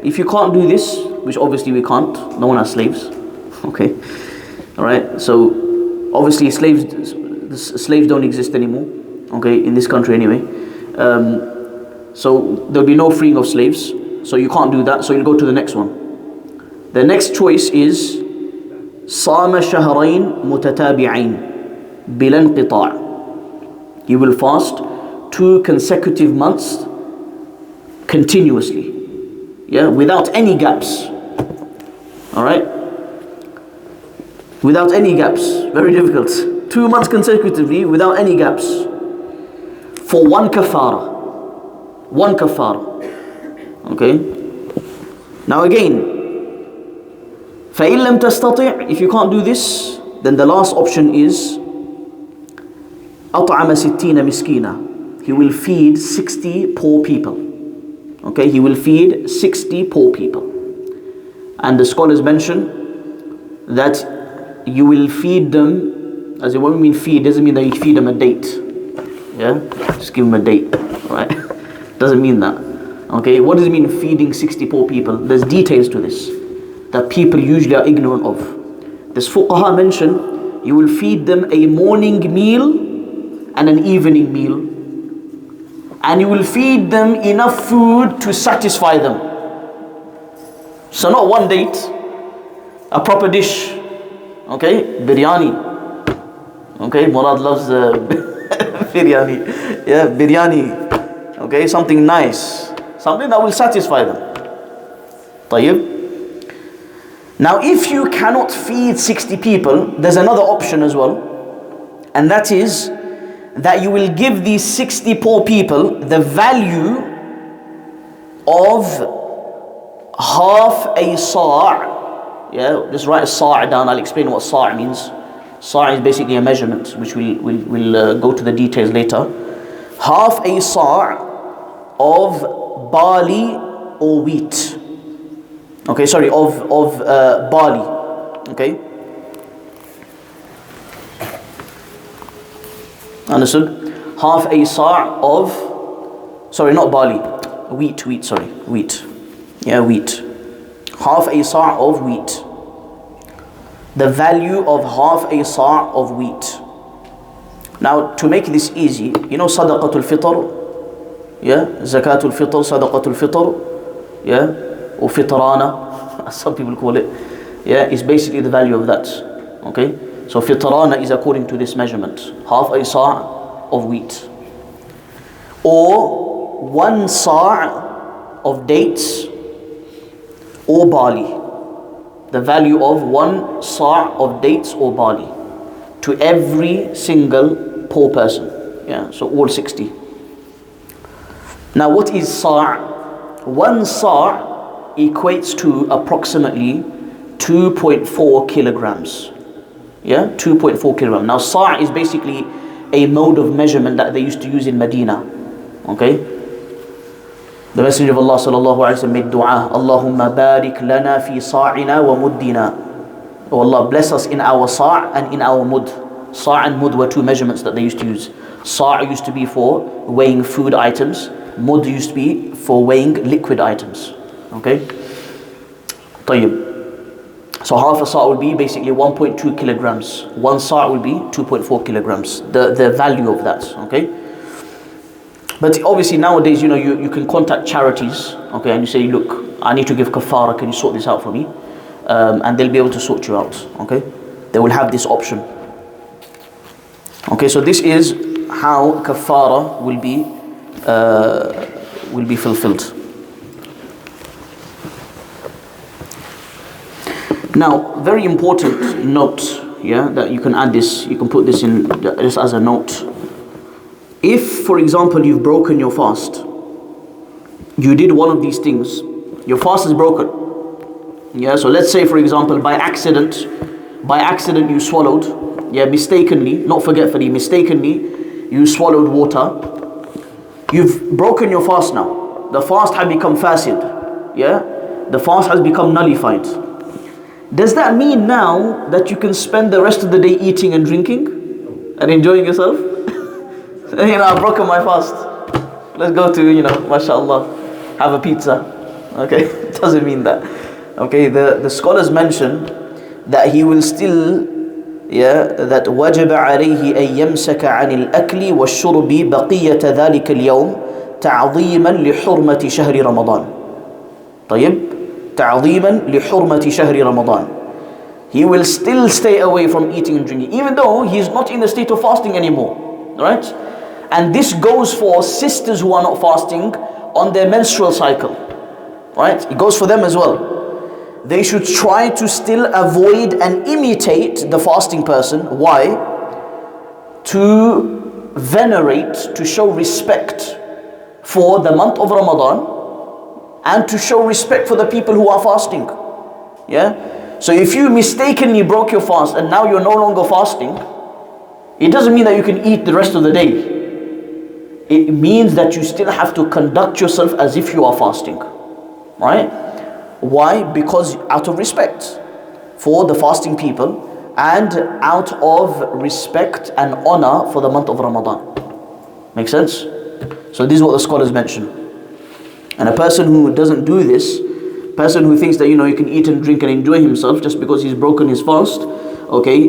if you can't do this, which obviously we can't, no one has slaves. Okay, all right. So obviously slaves don't exist anymore. Okay, in this country anyway. So there'll be no freeing of slaves. So you can't do that. So you'll go to the next one. The next choice is صام شهرين متتابعين بلا انقطاع. You will fast 2 consecutive months continuously, yeah, without any gaps. All right, without any gaps. Very difficult. 2 months consecutively without any gaps. For one kafara. One kafara. Okay. Now again, فَإِن لَمْ تَسْتَطِعْ, if you can't do this, then the last option is أَطْعَمَ 60 مِسْكِينًا. He will feed 60 poor people. Okay, he will feed 60 poor people. And the scholars mention that you will feed them, as in what we mean feed, doesn't mean that you feed them a date. Yeah, just give them a date, right? Doesn't mean that. Okay, what does it mean feeding 60 poor people? There's details to this that people usually are ignorant of. This fuqaha mention, you will feed them a morning meal and an evening meal, and you will feed them enough food to satisfy them. So not one date, a proper dish. Okay, biryani. Okay, Murad loves biryani. Yeah, biryani. Okay, something nice, something that will satisfy them. طيب. Now, if you cannot feed 60 people, there's another option as well, and that is that you will give these 60 poor people the value of half a sa'. Yeah, just write a sa' down. I'll explain what sa' means. Sa' is basically a measurement, which we'll go to the details later. Half a sa' of barley or wheat. Okay, sorry, of barley. Okay, understood? Half a sa' of, sorry, not barley, wheat. Yeah, wheat. Half a sa' of wheat. The value of half a sa' of wheat. Now, to make this easy, you know sadaqatul fitr? Yeah, zakatul fitr, sadaqatul fitr. Yeah. Or fitrana, as some people call it, yeah, is basically the value of that. Okay, so fitrana is according to this measurement, half a sa' of wheat, or 1 sa' of dates or barley. The value of 1 sa' of dates or barley to every single poor person. Yeah, so all 60. Now, what is sa'? 1 sa' equates to approximately 2.4 kilograms. Yeah, 2.4 kilograms. Now, sa' is basically a mode of measurement that they used to use in Medina. Okay, the Messenger of Allah sallallahu alaihi wasallam made dua, Allahumma barik lana fi sa'ina wa muddina. Oh Allah, bless us in our sa' and in our mud. Sa' and mud were 2 measurements that they used to use. Sa' used to be for weighing food items. Mud used to be for weighing liquid items. Okay, طيب. So half a sa' will be basically 1.2 kilograms. 1 sa' will be 2.4 kilograms. The value of that. Okay. But obviously nowadays, you can contact charities, okay, and you say, look, I need to give kafara, can you sort this out for me? And they'll be able to sort you out, okay? They will have this option. Okay, so this is how kafara will be fulfilled. Now, very important note, that you can add this, you can put this in just as a note. If, for example, you've broken your fast, you did one of these things, your fast is broken. So let's say, for example, by accident you swallowed, mistakenly, not forgetfully, mistakenly, you swallowed water. You've broken your fast now. The fast has become fasid. The fast has become nullified. Does that mean now that you can spend the rest of the day eating and drinking and enjoying yourself? I've broken my fast. Let's go to, mashallah, have a pizza. Okay, it doesn't mean that. Okay, the scholars mention that he will still, that وجب عليه أن يمسك عن الأكل والشرب بقية ذلك اليوم تعظيما لحرمة شهر رمضان. طيب، تعظيما لحرمة شهر رمضان. He will still stay away from eating and drinking, even though he's not in the state of fasting anymore. Right? And this goes for sisters who are not fasting on their menstrual cycle. Right? It goes for them as well. They should try to still avoid and imitate the fasting person. Why? To venerate, to show respect for the month of Ramadan, and to show respect for the people who are fasting. So if you mistakenly broke your fast and now you're no longer fasting, it doesn't mean that you can eat the rest of the day. It means that you still have to conduct yourself as if you are fasting. Right? Why? Because out of respect for the fasting people and out of respect and honor for the month of Ramadan. Make sense? So this is what the scholars mention. And a person who doesn't do this, person who thinks that he can eat and drink and enjoy himself just because he's broken his fast, okay,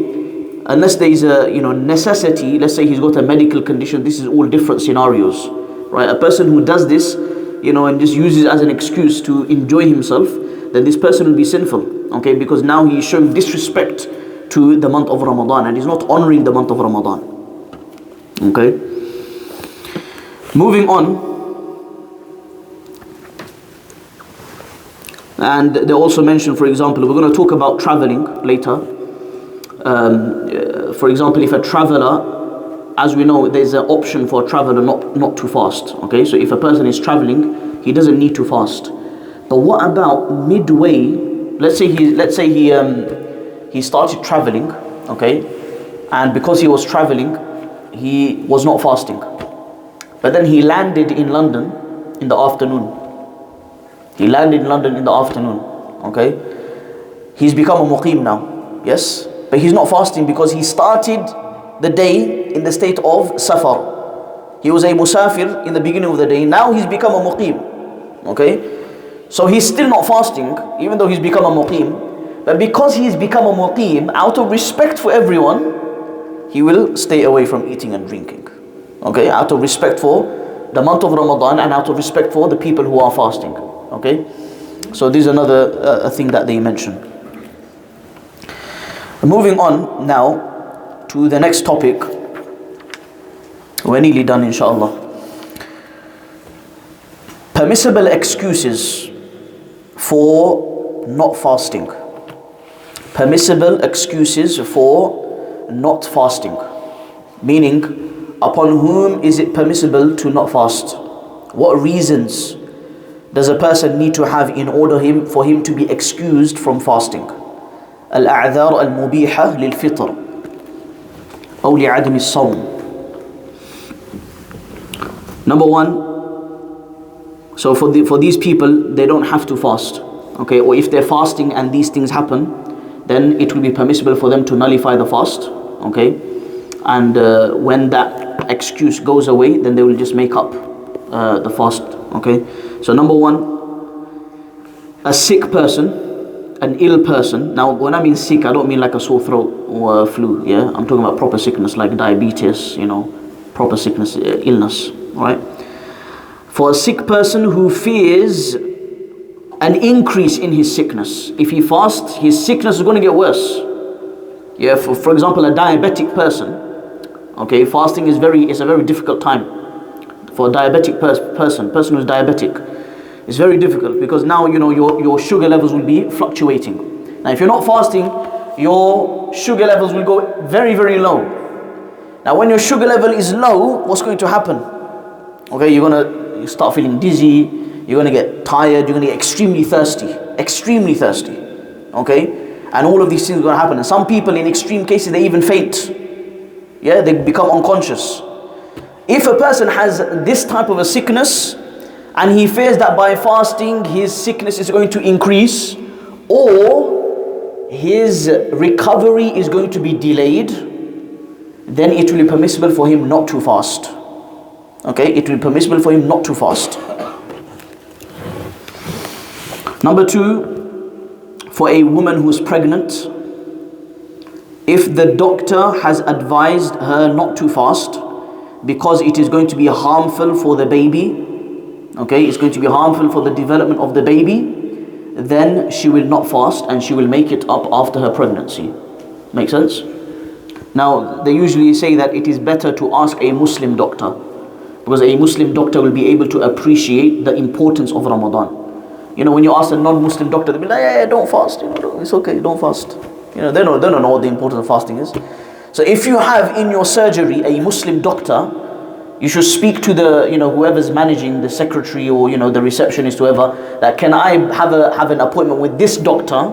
unless there is a necessity, let's say he's got a medical condition, this is all different scenarios, right? A person who does this, and just uses it as an excuse to enjoy himself, then this person will be sinful, okay, because now he is showing disrespect to the month of Ramadan and he's not honoring the month of Ramadan. Okay, moving on. And they also mention, for example, we're going to talk about traveling later. For example, if a traveler, as we know, there's an option for a traveler not to fast. Okay, so if a person is traveling, he doesn't need to fast. But what about midway? Let's say he started traveling, okay, and because he was traveling, he was not fasting. But then he landed in London in the afternoon. Okay? He's become a muqim now, yes? But he's not fasting because he started the day in the state of safar. He was a musafir in the beginning of the day, now he's become a muqim. Okay? So he's still not fasting, even though he's become a muqim. But because he's become a muqim, out of respect for everyone, he will stay away from eating and drinking. Okay? Out of respect for the month of Ramadan and out of respect for the people who are fasting. Okay, so this is another thing that they mention. Moving on now to the next topic. We're nearly done, inshallah. Permissible excuses for not fasting. Permissible excuses for not fasting. Meaning, upon whom is it permissible to not fast? What reasons does a person need to have in order for him to be excused from fasting? الأعذار المبيحة للفطر أو لعدم الصوم. Number one, so for these people, they don't have to fast. Okay, or if they're fasting and these things happen, then it will be permissible for them to nullify the fast. Okay, and when that excuse goes away, then they will just make up the fast. Okay, so number one, a sick person, an ill person. Now when I mean sick, I don't mean like a sore throat or a flu. I'm talking about proper sickness like diabetes, proper sickness, illness. Right? For a sick person who fears an increase in his sickness, if he fasts, his sickness is going to get worse. Yeah, for example, a diabetic person, okay, fasting is a very difficult time for a diabetic person who's diabetic. It's very difficult because now your sugar levels will be fluctuating. Now if you're not fasting, your sugar levels will go very, very low. Now when your sugar level is low, what's going to happen? Okay, you start feeling dizzy, you're going to get tired, you're going to get extremely thirsty, okay? And all of these things are going to happen. And some people in extreme cases, they even faint. Yeah, they become unconscious. If a person has this type of a sickness, and he fears that by fasting his sickness is going to increase, or his recovery is going to be delayed, then it will be permissible for him not to fast. Okay, it will be permissible for him not to fast. Number 2, for a woman who is pregnant, if the doctor has advised her not to fast because it is going to be harmful for the baby, okay, it's going to be harmful for the development of the baby, then she will not fast and she will make it up after her pregnancy. Make sense? Now, they usually say that it is better to ask a Muslim doctor, because a Muslim doctor will be able to appreciate the importance of Ramadan. When you ask a non-Muslim doctor, they'll be like, yeah, don't fast. It's okay, don't fast. They don't know what the importance of fasting is. So if you have in your surgery a Muslim doctor, you should speak to the, whoever's managing, the secretary or, the receptionist, whoever, that can I have an appointment with this doctor,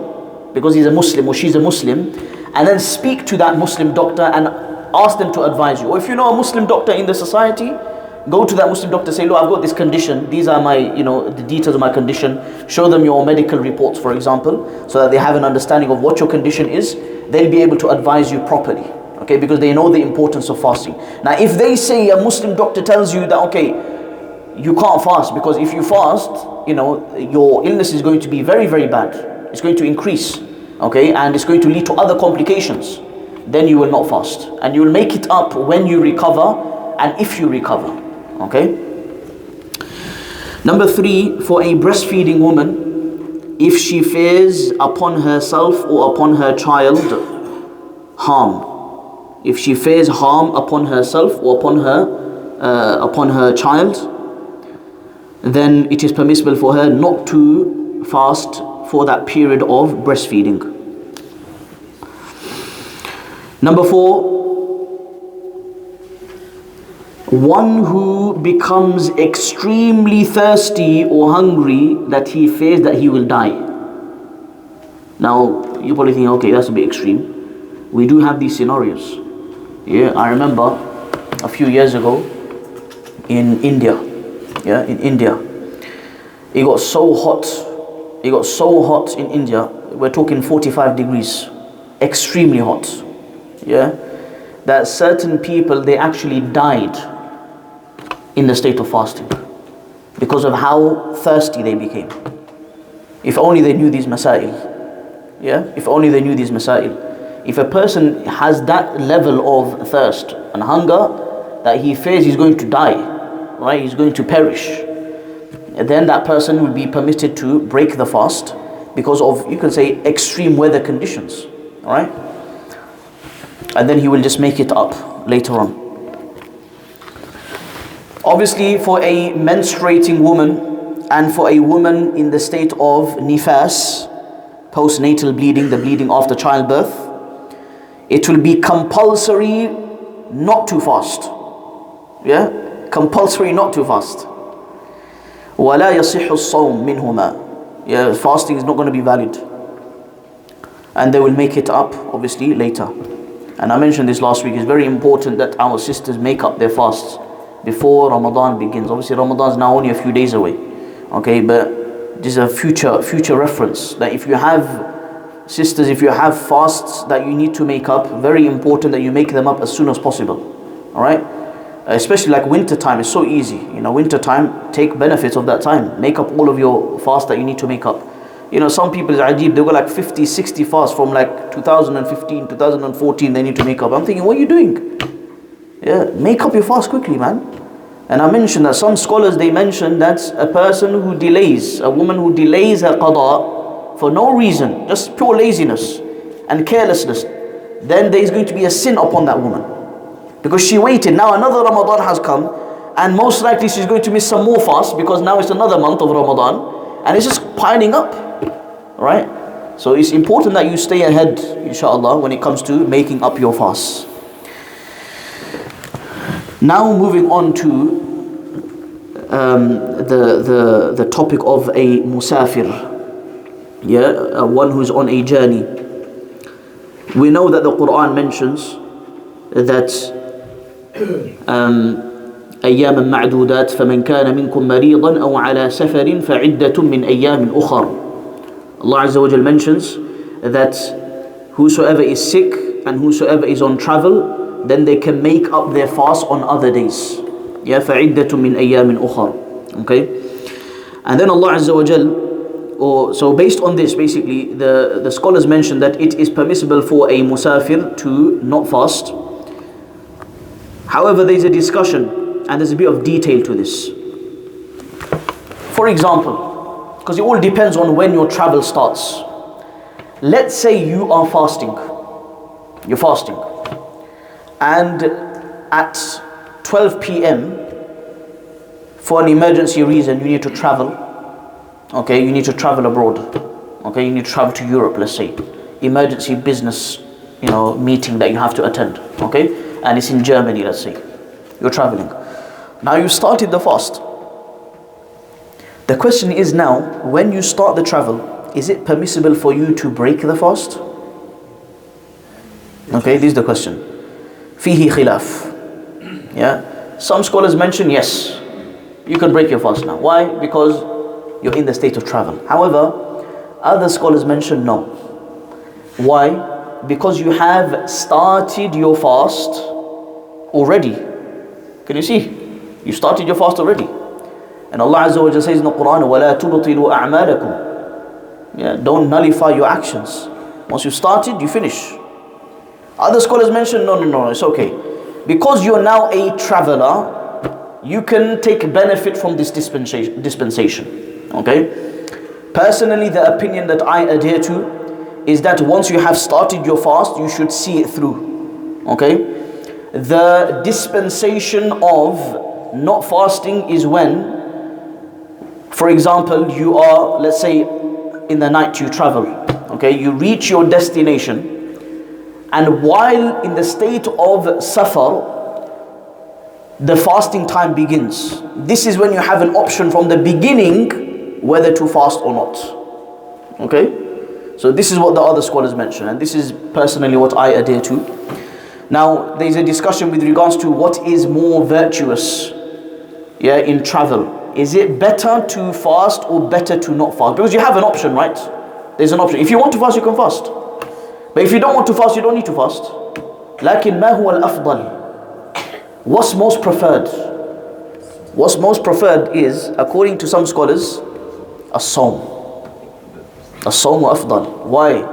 because he's a Muslim or she's a Muslim, and then speak to that Muslim doctor and ask them to advise you. Or if you know a Muslim doctor in the society, go to that Muslim doctor, say, look, I've got this condition, these are my, the details of my condition, show them your medical reports, for example, so that they have an understanding of what your condition is. They'll be able to advise you properly, okay, because they know the importance of fasting. Now, if they say, a Muslim doctor tells you that, okay, you can't fast, because if you fast, your illness is going to be very, very bad. It's going to increase, okay, and it's going to lead to other complications, then you will not fast. And you will make it up when you recover, and if you recover. Okay. Number 3, for a breastfeeding woman, if she fears upon herself or upon her child harm, if she fears harm upon herself or upon her child, then it is permissible for her not to fast for that period of breastfeeding. Number 4, one who becomes extremely thirsty or hungry that he fears that he will die. Now, you probably think, okay, that's a bit extreme. We do have these scenarios. Yeah, I remember a few years ago in India. Yeah, in India. It got so hot. It got so hot in India. We're talking 45 degrees. Extremely hot. Yeah, that certain people, they actually died in the state of fasting because of how thirsty they became. If only they knew these masail. Yeah, if only they knew these masail. If a person has that level of thirst and hunger that he fears he's going to die, right, he's going to perish, then that person will be permitted to break the fast because of, you can say, extreme weather conditions, alright? And then he will just make it up later on. Obviously, for a menstruating woman and for a woman in the state of nifas, postnatal bleeding, the bleeding after childbirth, it will be compulsory not to fast. Yeah? Compulsory not to fast. وَلَا يَصِحُ الصَّوْمِ مِنْهُمَا. Yeah, fasting is not going to be valid. And they will make it up, obviously, later. And I mentioned this last week, it's very important that our sisters make up their fasts before Ramadan begins. Obviously Ramadan is now only a few days away, okay, but this is a future reference, that if you have sisters, if you have fasts that you need to make up, very important that you make them up as soon as possible. Alright, especially like winter time is so easy. Winter time, take benefits of that time, make up all of your fasts that you need to make up. Some people is ajib, they go like 50, 60 fasts from like 2015, 2014, they need to make up. I'm thinking, what are you doing? Yeah, make up your fast quickly, man. And I mentioned that some scholars, they mention that a person who delays, a woman who delays her qada for no reason, just pure laziness and carelessness, then there is going to be a sin upon that woman. Because she waited, now another Ramadan has come, and most likely she's going to miss some more fast because now it's another month of Ramadan, and it's just piling up, right? So it's important that you stay ahead, inshallah, when it comes to making up your fast. Now moving on to the topic of a musafir, one who's on a journey. We know that the Quran mentions that أياما معدودات فمن كان منكم مريضا أو على سفر فعدة من أيام أخر. Allah Azza wa Jal mentions that whosoever is sick and whosoever is on travel, then they can make up their fast on other days. فعدة من أيام أخر. Okay, and then Allah Azza wa Jal, so based on this, basically the scholars mention that it is permissible for a musafir to not fast. However, there is a discussion and there's a bit of detail to this. For example, because it all depends on when your travel starts. Let's say you are fasting. You're fasting. And at 12 p.m., for an emergency reason, you need to travel. Okay, you need to travel abroad. Okay, you need to travel to Europe, let's say. Emergency business, meeting that you have to attend. Okay, and it's in Germany, let's say. You're traveling. Now you started the fast. The question is now, when you start the travel, is it permissible for you to break the fast? Okay, this is the question. Fihi khilaf. Some scholars mention yes, you can break your fast now. Why? Because you're in the state of travel. However, other scholars mention no. Why? Because you have started your fast already. Can you see? You started your fast already. And Allah Azza wa Jalla says in the Quran, وَلَا تُبْطِلُوا أَعْمَالَكُمْ. Don't nullify your actions. Once you started, you finish. Other scholars mention, no, it's okay. Because you're now a traveler, you can take benefit from this dispensation. Okay? Personally, the opinion that I adhere to is that once you have started your fast, you should see it through. Okay? The dispensation of not fasting is when, for example, you are, let's say, in the night you travel. Okay? You reach your destination, and while in the state of safar, the fasting time begins. This is when you have an option from the beginning whether to fast or not. Okay? So this is what the other scholars mention, and this is personally what I adhere to. Now, there is a discussion with regards to what is more virtuous in travel. Is it better to fast or better to not fast? Because you have an option, right? There's an option. If you want to fast, you can fast. But if you don't want to fast, you don't need to fast. لكن ما هو الأفضل? What's most preferred? What's most preferred is, according to some scholars, الصوم. الصوم أفضل. Why?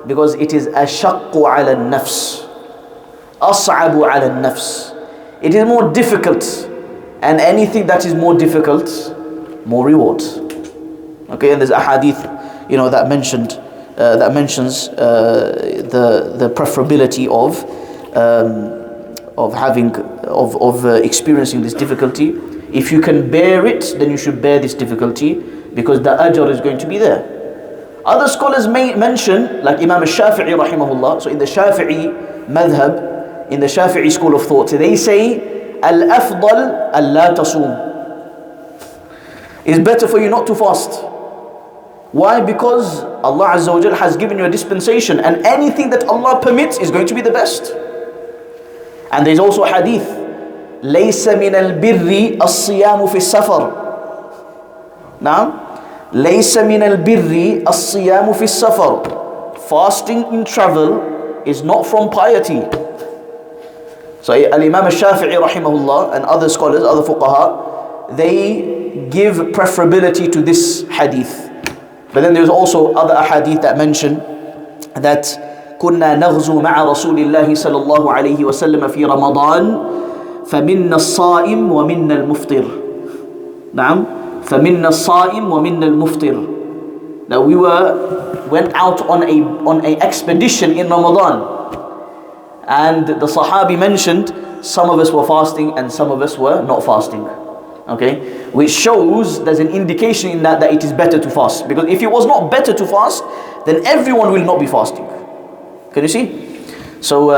Because it is أشق على النفس. أصعب على النفس. It is more difficult. And anything that is more difficult, more reward. Okay, and there's a hadith, that mentions the preferability of experiencing this difficulty. If you can bear it, then you should bear this difficulty, because the ajr is going to be there. Other scholars may mention, like Imam al-Shafi'i rahimahullah. So in the Shafi'i madhab, in the Shafi'i school of thought, they say, Al-afdal alla tasum. It's better for you not to fast. Why? Because Allah Azza wa Jal has given you a dispensation, and anything that Allah permits is going to be the best. And there's also a hadith, لَيْسَ مِنَ الْبِرِّ الصِّيَامُ فِي السَّفَرِ. Now, لَيْسَ مِنَ الْبِرِّ الصِّيَامُ فِي السَّفَرِ. Fasting in travel is not from piety. So Al-Imam al-Shafi'i rahimahullah and other scholars, other fuqaha, they give preferability to this hadith. But then there's also other ahadith that mention that كنا نغزو مع رسول الله صلى الله عليه وسلم في رمضان فَمِنَّا الصَّائِمُ وَمِنَّا الْمُفْطِرُ. نعم. فَمِنَّا الصَّائِمُ وَمِنَّا الْمُفْطِرُ. Now we went out on a expedition in Ramadan, and the Sahabi mentioned some of us were fasting and some of us were not fasting. Okay, which shows there's an indication in that it is better to fast, because if it was not better to fast, then everyone will not be fasting. Can you see? So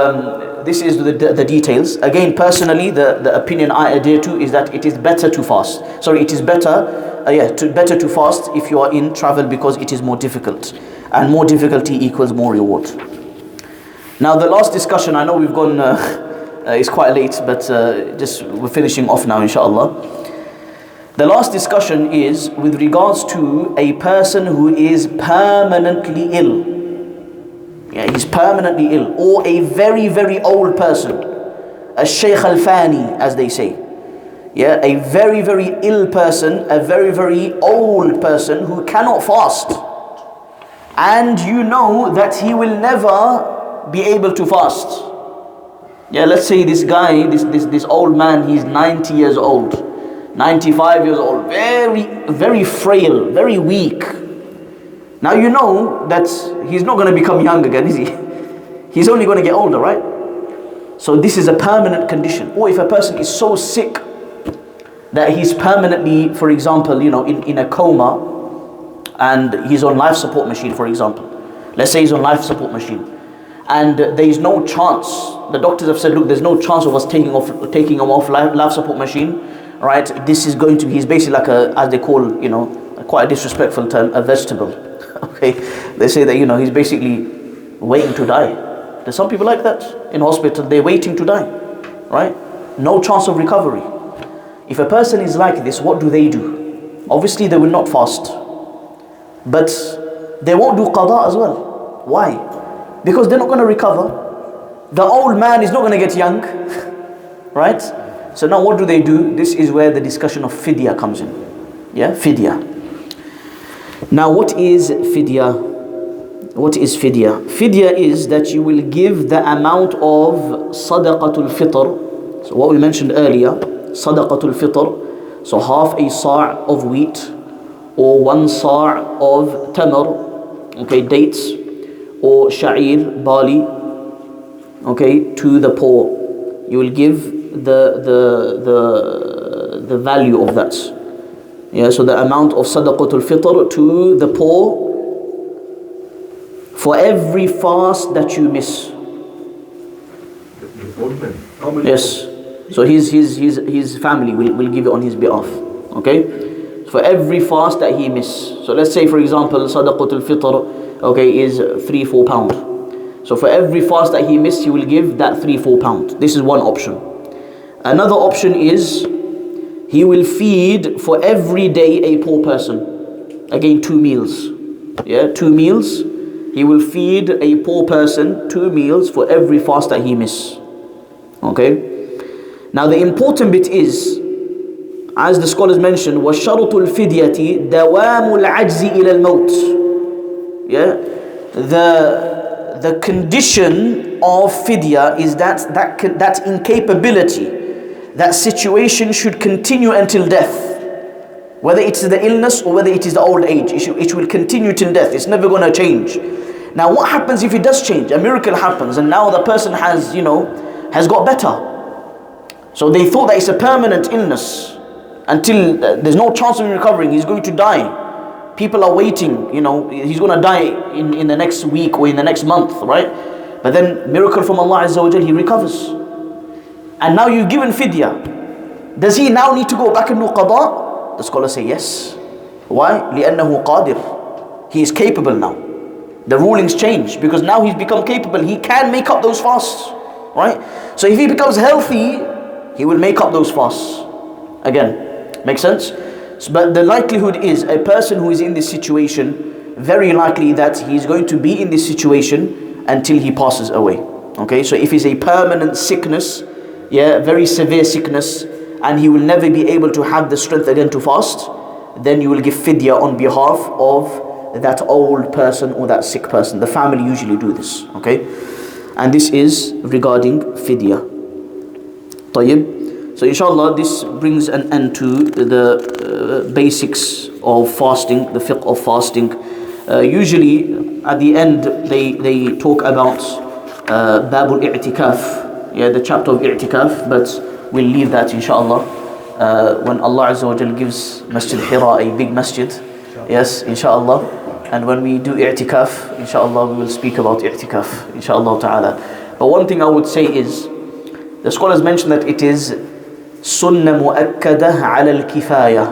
this is the details. Again, personally, the opinion I adhere to is that it is better to fast. Sorry, it is better better to fast if you are in travel, because it is more difficult, and more difficulty equals more reward. Now the last discussion, I know we've gone, it's quite late, but we're finishing off now, inshallah. The last discussion is with regards to a person who is permanently ill. Yeah, he's permanently ill, or a very, very old person, a Shaykh al-Fani, as they say. Yeah, a very, very ill person, a very, very old person who cannot fast. And you know that he will never be able to fast. Yeah, let's say this guy, this old man, he's 90 years old, 95 years old, very, very frail, very weak. Now you know that he's not going to become young again, is he? He's only going to get older, right? So this is a permanent condition. Or if a person is so sick that he's permanently, for example, in a coma, and he's on life support machine, for example. Let's say he's on life support machine, and there is no chance. The doctors have said, look, there's no chance of us taking him off life support machine, right? This is going to be, he's basically like as they call, quite a disrespectful term, a vegetable. Okay, they say that he's basically waiting to die. There's some people like that in hospital. They're waiting to die, right? No chance of recovery. If a person is like this, what do? Obviously they will not fast, but they won't do qada as well. Why? Because they're not going to recover. The old man is not going to get young, right? So now what do? This is where the discussion of fidyah comes in. Yeah, fidyah. Now what is fidyah? What is fidyah? Fidyah is that you will give the amount of sadaqatul fitr. So what we mentioned earlier, sadaqatul fitr, so half a sa' of wheat, or 1 sa' of tamar, okay, dates, or sha'ir, barley, okay, to the poor. You will give the value of that. Yeah, so the amount of sadaqatul fitr to the poor for every fast that you miss. Yes. So his family will give it on his behalf. Okay? For every fast that he misses. So let's say, for example, sadaqatul fitr, okay, is 3-4 pound. So for every fast that he missed, he will give that 3-4 pound. This is one option. Another option is he will feed for every day a poor person. Again, 2 meals. Yeah, 2 meals. He will feed a poor person 2 meals for every fast that he misses. Okay? Now the important bit is, as the scholars mentioned, وَشَرُطُ الْفِدْيَةِ دَوَامُ الْعَجْزِ إِلَى الْمَوْتِ. Yeah? The condition of fidyah is that incapability, that situation should continue until death. Whether it's the illness or whether it is the old age, it will continue till death. It's never going to change. Now what happens if it does change? A miracle happens and now the person has got better. So they thought that it's a permanent illness until there's no chance of recovering. He's going to die. People are waiting, he's going to die in the next week or in the next month, right? But then miracle from Allah Azza wa Jal, he recovers. And now you've given fidyah. Does he now need to go back and do qada? The scholars say yes. Why? لِأَنَّهُ قَادِرٌ. He is capable now. The rulings change because now he's become capable. He can make up those fasts, right? So if he becomes healthy, he will make up those fasts. Again, make sense? But the likelihood is a person who is in this situation, very likely that he's going to be in this situation until he passes away. Okay, so if it's a permanent sickness, yeah, very severe sickness, and he will never be able to have the strength again to fast, then you will give fidyah on behalf of that old person or that sick person. The family usually do this. Okay, and this is regarding fidyah. طيب. So inshallah, this brings an end to the basics of fasting, the fiqh of fasting. Usually at the end they talk about Babul I'tikaf, the chapter of I'tikaf, but we'll leave that inshallah. When Allah Azza wa Jal gives Masjid Hira a big masjid, yes, inshallah. And when we do I'tikaf, inshallah, we will speak about I'tikaf, inshallah ta'ala. But one thing I would say is, the scholars mention that it is sunnah mu'akkadah ala al-kifaya,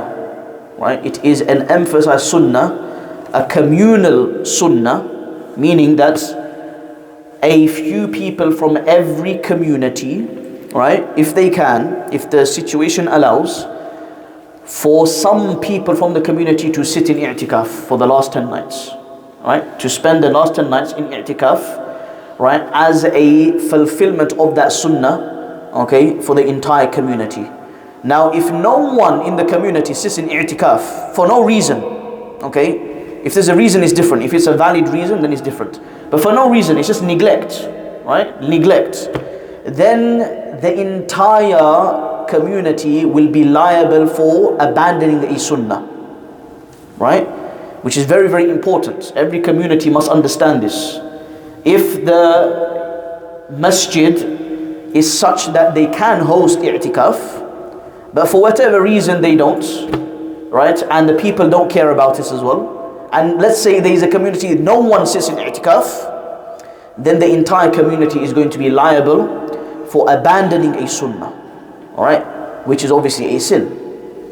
right? It is an emphasized sunnah, a communal sunnah, meaning that a few people from every community, right, if they can, if the situation allows, for some people from the community to sit in i'tikaf for the last 10 nights, right, to spend the last 10 nights in i'tikaf, right, as a fulfillment of that sunnah, okay, for the entire community. Now, if no one in the community sits in i'tikaf for no reason, okay, if there's a reason, it's different. If it's a valid reason, then it's different. But for no reason, it's just neglect, right? Neglect. Then the entire community will be liable for abandoning the sunnah, right? Which is very, very important. Every community must understand this. If the masjid is such that they can host i'tikaf, but for whatever reason they don't, right? And the people don't care about this as well. And let's say there is a community, no one sits in i'tikaf, then the entire community is going to be liable for abandoning a sunnah, all right? Which is obviously a sin.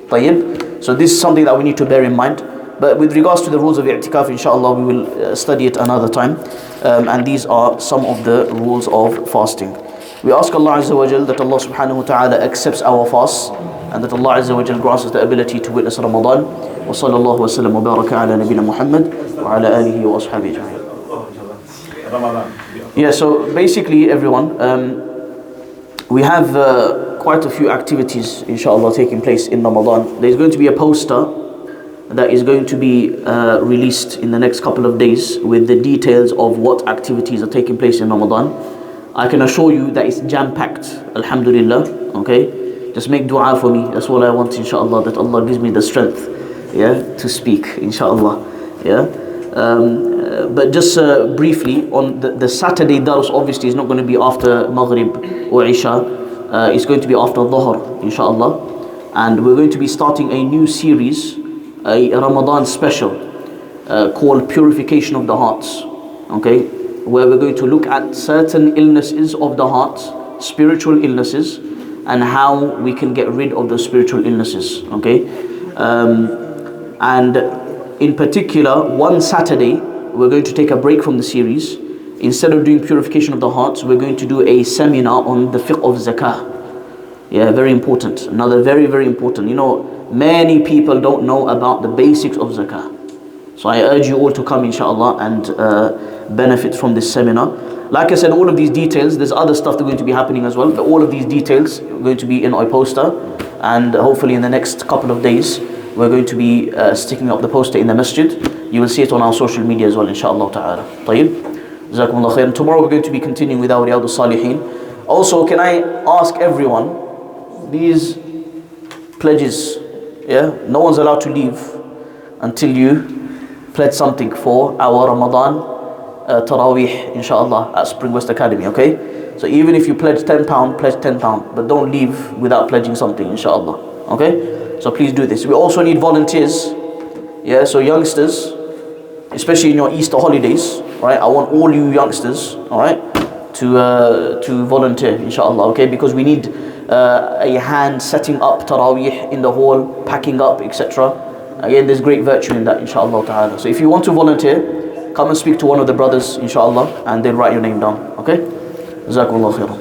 طيب? So this is something that we need to bear in mind. But with regards to the rules of i'tikaf, inshallah, we will study it another time. And these are some of the rules of fasting. We ask Allah Azza wa Jal that Allah subhanahu wa ta'ala accepts our fasts, and that Allah Azza wa Jal grants us the ability to witness Ramadan. Wa sallallahu wa sallam wa baraka ala nabina Muhammad wa ala alihi wa ashabihi ajma'in. Yeah, so basically everyone, we have quite a few activities inshallah taking place in Ramadan. There's going to be a poster that is going to be released in the next couple of days with the details of what activities are taking place in Ramadan. I can assure you that it's jam-packed, alhamdulillah, okay? Just make dua for me, that's all I want, inshallah, that Allah gives me the strength, to speak, inshallah, But just briefly, on the Saturday dars, obviously, is not going to be after Maghrib or Isha, it's going to be after Dhuhr, inshallah. And we're going to be starting a new series, a Ramadan special, called Purification of the Hearts, okay? Where we're going to look at certain illnesses of the heart, spiritual illnesses, and how we can get rid of those spiritual illnesses, okay? And in particular, one Saturday, we're going to take a break from the series. Instead of doing purification of the hearts, we're going to do a seminar on the fiqh of zakah. Yeah, very important. Another very, very important. You know, many people don't know about the basics of zakah. So I urge you all to come, inshallah, and benefit from this seminar. Like I said, all of these details, there's other stuff that's going to be happening as well, but all of these details are going to be in a poster, and hopefully in the next couple of days, we're going to be sticking up the poster in the masjid. You will see it on our social media as well, inshallah ta'ala. طيب? Jazakumullah khair. Tomorrow we're going to be continuing with our Riyadh al-Salihin. Also, can I ask everyone, these pledges, no one's allowed to leave until you pledge something for our Ramadan Taraweeh, inshallah, at Spring West Academy, okay? So even if you pledge £10, pledge £10, but don't leave without pledging something, inshallah, okay? So please do this. We also need volunteers, so youngsters, especially in your Easter holidays, right? I want all you youngsters, all right, to volunteer, inshallah, okay? Because we need a hand setting up Taraweeh in the hall, packing up, etc. Again, there's great virtue in that, inshallah ta'ala. So if you want to volunteer, come and speak to one of the brothers, inshallah, and they'll write your name down, okay? Jazakumullah khairan.